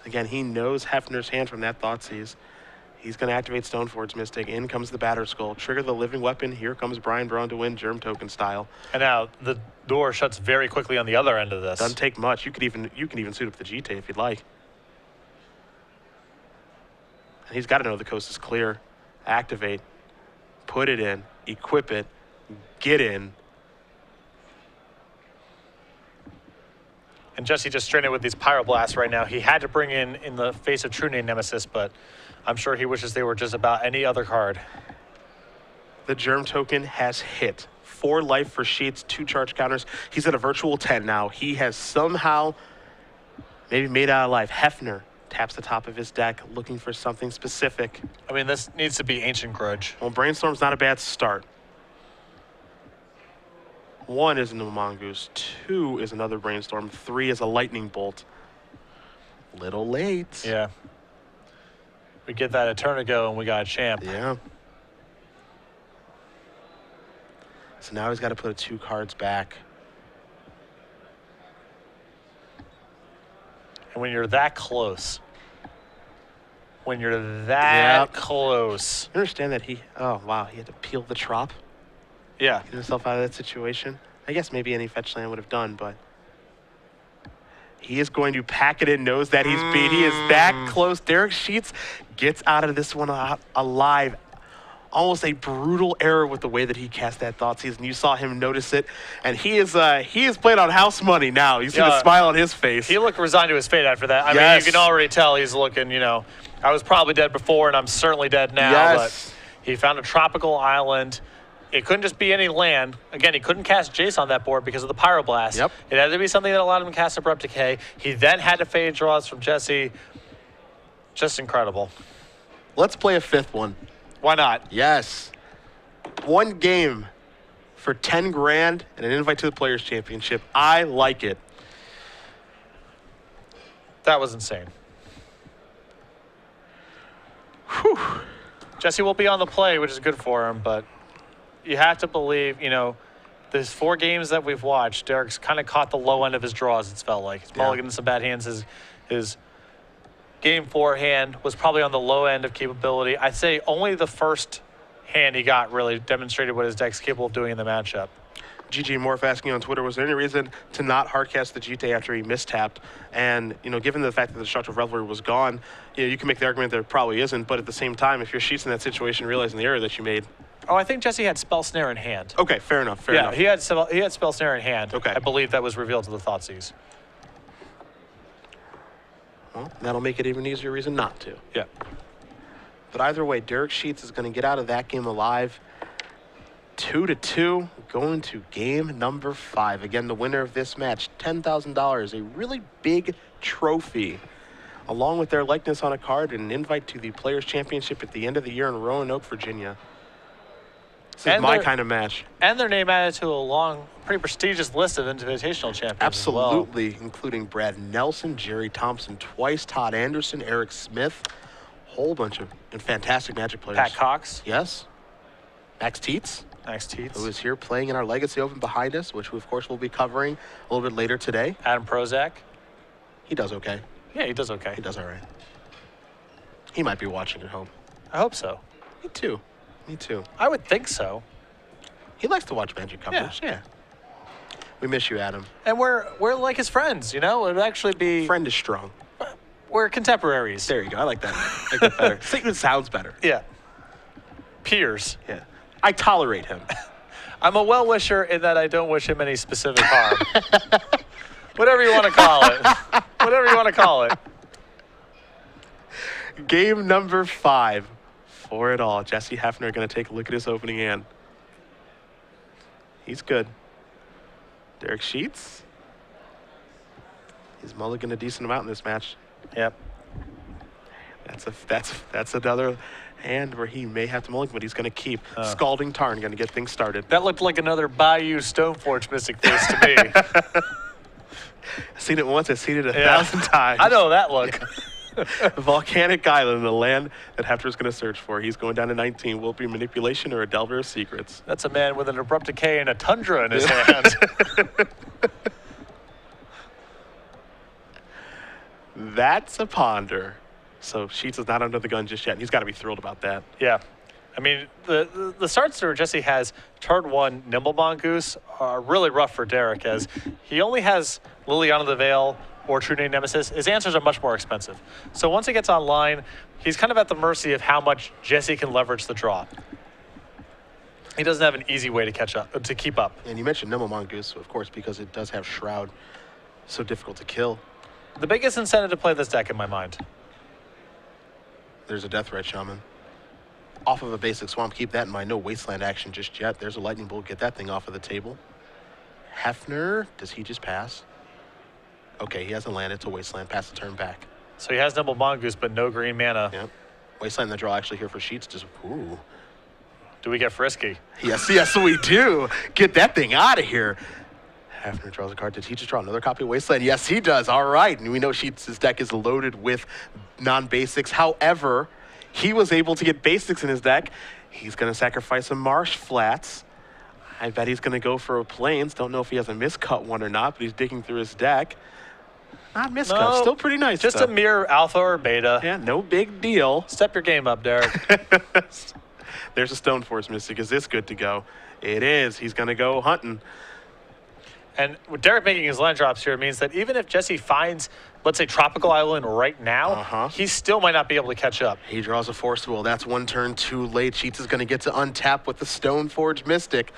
Again, he knows Hefner's hand from that Thoughtseize. He's going to activate Stoneforge Mystic. In comes the Batter Skull. Trigger the Living Weapon. Here comes Brian Braun to win Germ Token style. And now the door shuts very quickly on the other end of this. Doesn't take much. You can even suit up the GT if you'd like. And he's got to know the coast is clear. Activate. Put it in. Equip it. Get in. And Jesse just stranded with these Pyroblasts right now. He had to bring in the face of True Name Nemesis, but I'm sure he wishes they were just about any other card. The Germ Token has hit. 4 life for Sheets, 2 charge counters. He's at a virtual 10 now. He has somehow maybe made out of life. Hefner taps the top of his deck, looking for something specific. I mean, this needs to be Ancient Grudge. Well, Brainstorm's not a bad start. 1 is a Mongoose. 2 is another Brainstorm. 3 is a Lightning Bolt. Little late. Yeah. We get that a turn ago and we got a champ. Yeah. So now he's got to put 2 cards back. And when you're that close, close. You understand that oh wow, he had to peel the Trop? Yeah. Get himself out of that situation. I guess maybe any fetch land would have done, but he is going to pack it in, knows that he's beat. He is that close. Derrick Sheets gets out of this one alive. Almost a brutal error with the way that he cast that Thoughtseize, and you saw him notice it. And he is playing on house money now. You see the smile on his face. He looked resigned to his fate after that. I mean, you can already tell he's looking, I was probably dead before, and I'm certainly dead now. But he found a tropical island. It couldn't just be any land. Again, he couldn't cast Jace on that board because of the Pyroblast. Yep. It had to be something that allowed him to cast Abrupt Decay. He then had to fade draws from Jesse. Just incredible. Let's play a fifth one. Why not? Yes. One game for 10 grand and an invite to the Players' Championship. I like it. That was insane. Whew. Jessy will be on the play, which is good for him, but you have to believe, there's 4 games that we've watched. Derrick's kind of caught the low end of his draws, it's felt like. He's mulliganing some bad hands. His game 4 hand was probably on the low end of capability. I'd say only the first hand he got really demonstrated what his deck's capable of doing in the matchup. GG Morph asking on Twitter, was there any reason to not hardcast the GT after he mistapped? And, given the fact that the Destructive Revelry was gone, you can make the argument there probably isn't, but at the same time, if your sheets in that situation realizing the error that you made. Oh, I think Jessy had Spell Snare in hand. Okay, fair enough, fair enough. He had Spell Snare in hand. Okay. I believe that was revealed to the Thoughtseize. Well, that'll make it even easier reason not to. Yeah. But either way, Derrick Sheets is going to get out of that game alive. 2-2, going to game number 5. Again, the winner of this match, $10,000, a really big trophy, along with their likeness on a card and an invite to the Players' Championship at the end of the year in Roanoke, Virginia. This is my kind of match. And their name added to a long, pretty prestigious list of Invitational champions. Absolutely, including Brad Nelson, Jerry Thompson twice, Todd Anderson, Eric Smith, whole bunch of fantastic Magic players. Pat Cox. Yes. Max Tietz. Max Tietz. Who is here playing in our Legacy Open behind us, which we, of course, will be covering a little bit later today. Adam Prozac. He does okay. Yeah, he does okay. He does all right. He might be watching at home. I hope so. Me too. Me too. I would think so. He likes to watch Magic coverage. Yeah. We miss you, Adam. And we're like his friends, It would actually be... Friend is strong. We're contemporaries. There you go. I like that. I like that better. It sounds better. Yeah. Peers. Yeah. I tolerate him. I'm a well-wisher in that I don't wish him any specific harm. Whatever you want to call it. Whatever you want to call it. Game number 5 for it all. Jesse Hefner going to take a look at his opening hand. He's good. Derrick Sheets. He's mulliganed a decent amount in this match. Yep. That's another hand where he may have to mulligan, but he's going to keep. Scalding Tarn going to get things started. That looked like another Bayou Stoneforge Mystic face to me. I've seen it once. I've seen it 1,000 times. I know that look. Volcanic Island, the land that Hefner's going to search for. He's going down to 19. Will it be Manipulation or a Delver of Secrets? That's a man with an Abrupt Decay and a Tundra in his hand. That's a ponder. So Sheets is not under the gun just yet. He's got to be thrilled about that. Yeah. I mean, the starts where Jesse has turn 1 Nimble Mongoose are really rough for Derrick, as he only has Liliana the Veil or True Name Nemesis. His answers are much more expensive. So once he gets online, he's kind of at the mercy of how much Jesse can leverage the draw. He doesn't have an easy way to keep up. And you mentioned Nimble Mongoose, of course, because it does have Shroud. So difficult to kill. The biggest incentive to play this deck in my mind. There's a Deathrite Shaman. Off of a basic swamp, keep that in mind. No Wasteland action just yet. There's a Lightning Bolt. Get that thing off of the table. Hefner, does he just pass? Okay, he hasn't landed to Wasteland. Pass the turn back. So he has Nimble Mongoose, but no green mana. Yep. Wasteland in the draw actually here for Sheets. Just, ooh. Do we get frisky? Yes, we do. Get that thing out of here. Hefner draws a card. Did he just draw another copy of Wasteland? Yes, he does. All right. And we know Sheets' deck is loaded with non-basics. However, he was able to get basics in his deck. He's going to sacrifice some Marsh Flats. I bet he's going to go for a Plains. Don't know if he has a miscut one or not, but he's digging through his deck. Not miscut. No, still pretty nice. Just a mere alpha or beta. Yeah, no big deal. Step your game up, Derrick. There's a Stoneforge Mystic. Is this good to go? It is. He's going to go hunting. And with Derrick making his land drops here means that even if Jesse finds, let's say, Tropical Island right now, he still might not be able to catch up. He draws a Force Will. That's one turn too late. Sheets is going to get to untap with the Stoneforge Mystic.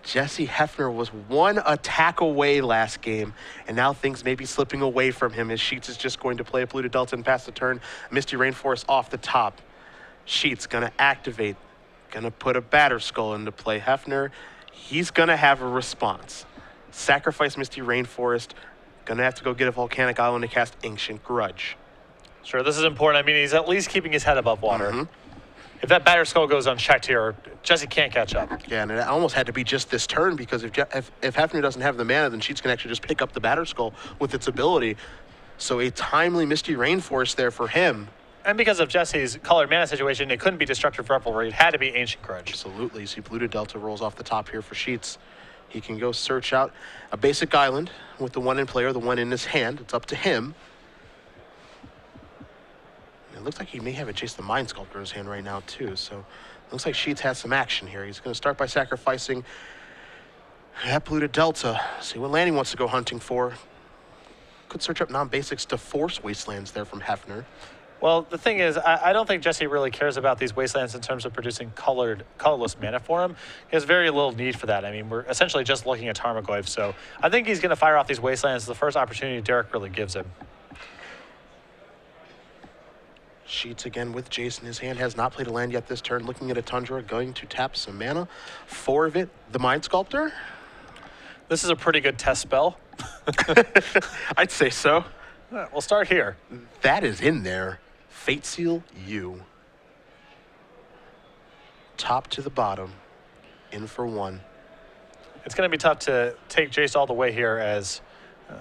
Jesse Hefner was one attack away last game, and now things may be slipping away from him as Sheets is just going to play a Polluted Delta and pass the turn. Misty Rainforest off the top. Sheets going to activate, going to put a Batter Skull into play. Hefner, he's going to have a response. Sacrifice Misty Rainforest. Gonna have to go get a Volcanic Island to cast Ancient Grudge. Sure, this is important. I mean, he's at least keeping his head above water. Mm-hmm. If that batter skull goes unchecked here, Jessy can't catch up. Yeah, and it almost had to be just this turn because if Hefner doesn't have the mana, then Sheets can actually just pick up the batter skull with its ability. So a timely Misty Rainforest there for him. And because of Jesse's colored mana situation, it couldn't be Destructive Revelry. It had to be Ancient Grudge. Absolutely. You see Polluted Delta rolls off the top here for Sheets. He can go search out a basic island with the one in play or the one in his hand. It's up to him. It looks like he may have a Jace the Mind Sculptor in his hand right now, too. So it looks like Sheets has some action here. He's going to start by sacrificing that Polluted Delta. See what land he wants to go hunting for. Could search up non-basics to force Wastelands there from Hefner. Well, the thing is, I don't think Jessy really cares about these Wastelands in terms of producing colorless mana for him. He has very little need for that. I mean, we're essentially just looking at Tarmogoyf. So I think he's going to fire off these Wastelands the first opportunity Derrick really gives him. Sheets again with Jace in his hand. Has not played a land yet this turn. Looking at a Tundra. Going to tap some mana. 4 of it, the Mind Sculptor. This is a pretty good test spell. I'd say so. We'll start here. That is in there. Fate Seal U. Top to the bottom. In for 1. It's going to be tough to take Jace all the way here as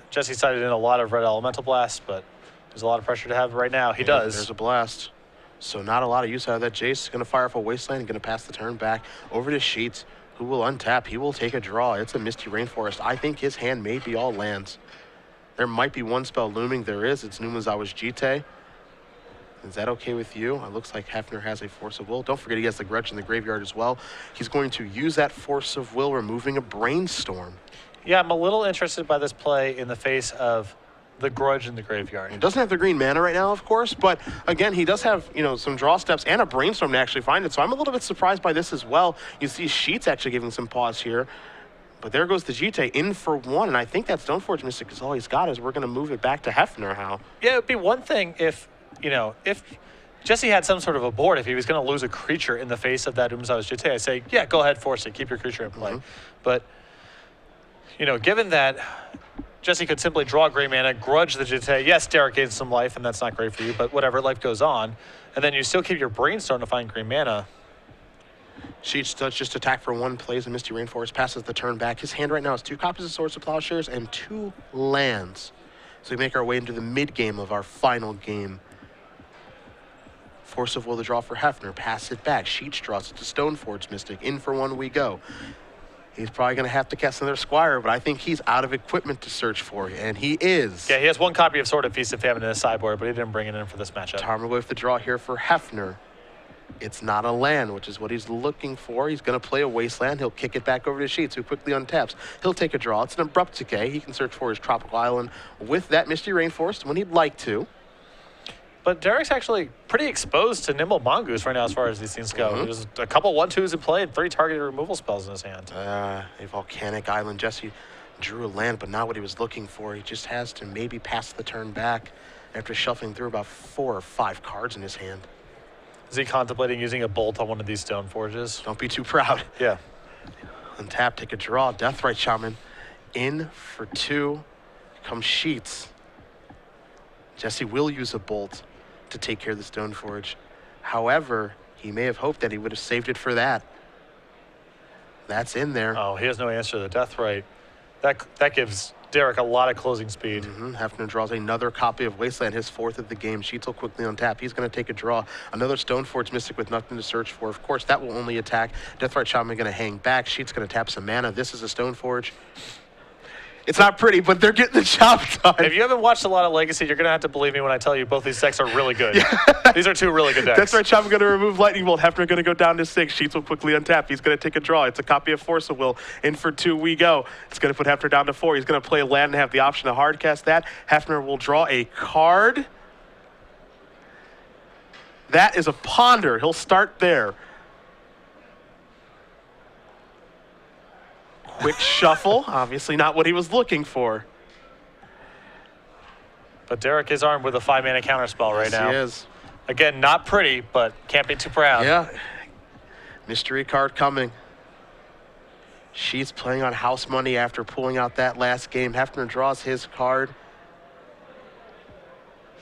Jessy sided in a lot of red elemental blasts, but there's a lot of pressure to have right now. He does. There's a blast. So not a lot of use out of that. Jace is going to fire off a Wasteland. Going to pass the turn back over to Sheets, who will untap. He will take a draw. It's a Misty Rainforest. I think his hand may be all lands. There might be one spell looming. There is. It's Numazawa's Jite. Is that okay with you? It looks like Hefner has a Force of Will. Don't forget he has the Grudge in the graveyard as well. He's going to use that Force of Will, removing a Brainstorm. Yeah, I'm a little interested by this play in the face of the Grudge in the graveyard. He doesn't have the green mana right now, of course, but again, he does have, some draw steps and a Brainstorm to actually find it. So I'm a little bit surprised by this as well. You see Sheets actually giving some pause here. But there goes the Jite in for 1, and I think that Stoneforge Mystic is all he's got. Is we're going to move it back to Hefner. How? Yeah, it would be one thing if Jessy had some sort of a board, if he was going to lose a creature in the face of that Numazawa's Jite, I'd say, yeah, go ahead, force it, keep your creature in play. But, given that Jessy could simply draw gray mana, grudge the Jite, yes, Derrick gains some life, and that's not great for you, but whatever, life goes on, and then you still keep your Brainstorm to find green mana. Sheets does just attack for 1, plays a Misty Rainforest, passes the turn back. His hand right now is 2 copies of Swords of Plowshares and 2 lands. So we make our way into the mid-game of our final game. Force of Will to draw for Hefner, pass it back. Sheets draws it to Stoneforge Mystic. In for 1 we go. He's probably going to have to cast another Squire, but I think he's out of equipment to search for, and he is. Yeah, he has 1 copy of Sword of Feast of Famine in his sideboard, but he didn't bring it in for this matchup. Tarmogoyf the draw here for Hefner. It's not a land, which is what he's looking for. He's going to play a Wasteland. He'll kick it back over to Sheets, who quickly untaps. He'll take a draw. It's an Abrupt Decay. He can search for his Tropical Island with that Misty Rainforest when he'd like to. But Derrick's actually pretty exposed to Nimble Mongoose right now as far as these things go. There's a couple 1/2s in play and 3 targeted removal spells in his hand. A Volcanic Island. Jessy drew a land, but not what he was looking for. He just has to maybe pass the turn back after shuffling through about 4 or 5 cards in his hand. Is he contemplating using a bolt on one of these stone forges? Don't be too proud. Yeah. Untap, take a draw. Deathrite Shaman in for 2. Comes Sheets. Jessy will use a bolt to take care of the Stoneforge. However, he may have hoped that he would have saved it for that. That's in there. Oh, he has no answer to the Deathrite. That gives Derrick a lot of closing speed. Hefner draws another copy of Wasteland, his 4th of the game. Sheets will quickly untap. He's going to take a draw. Another Stoneforge Mystic with nothing to search for. Of course, that will only attack. Deathrite Shaman going to hang back. Sheets going to tap some mana. This is a Stoneforge. It's not pretty, but they're getting the job done. If you haven't watched a lot of Legacy, you're going to have to believe me when I tell you both these decks are really good. These are 2 really good decks. Deathrite Shaman going to remove Lightning Bolt. Hefner going to go down to 6. Sheets will quickly untap. He's going to take a draw. It's a copy of Force of Will. In for 2 we go. It's going to put Hefner down to 4. He's going to play a land and have the option to hardcast that. Hefner will draw a card. That is a Ponder. He'll start there. Quick shuffle, obviously not what he was looking for. But Derrick is armed with a 5-mana counterspell right now. He is. Again, not pretty, but can't be too proud. Yeah. Mystery card coming. She's playing on house money after pulling out that last game. Hefner draws his card.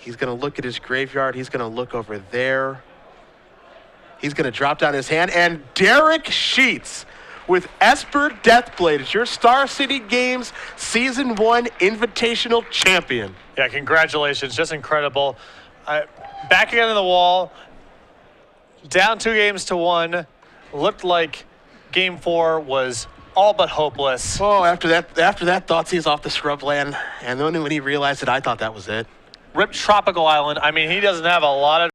He's going to look at his graveyard. He's going to look over there. He's going to drop down his hand. And Derrick Sheets with Esper Deathblade is your Star City Games Season 1 Invitational Champion. Yeah, congratulations. Just incredible. Back again in the wall. Down 2-1. Looked like Game 4 was all but hopeless. Oh, after that, Thoughtseize off the scrubland. And then when he realized it, I thought that was it. Ripped Tropical Island. I mean, he doesn't have a lot of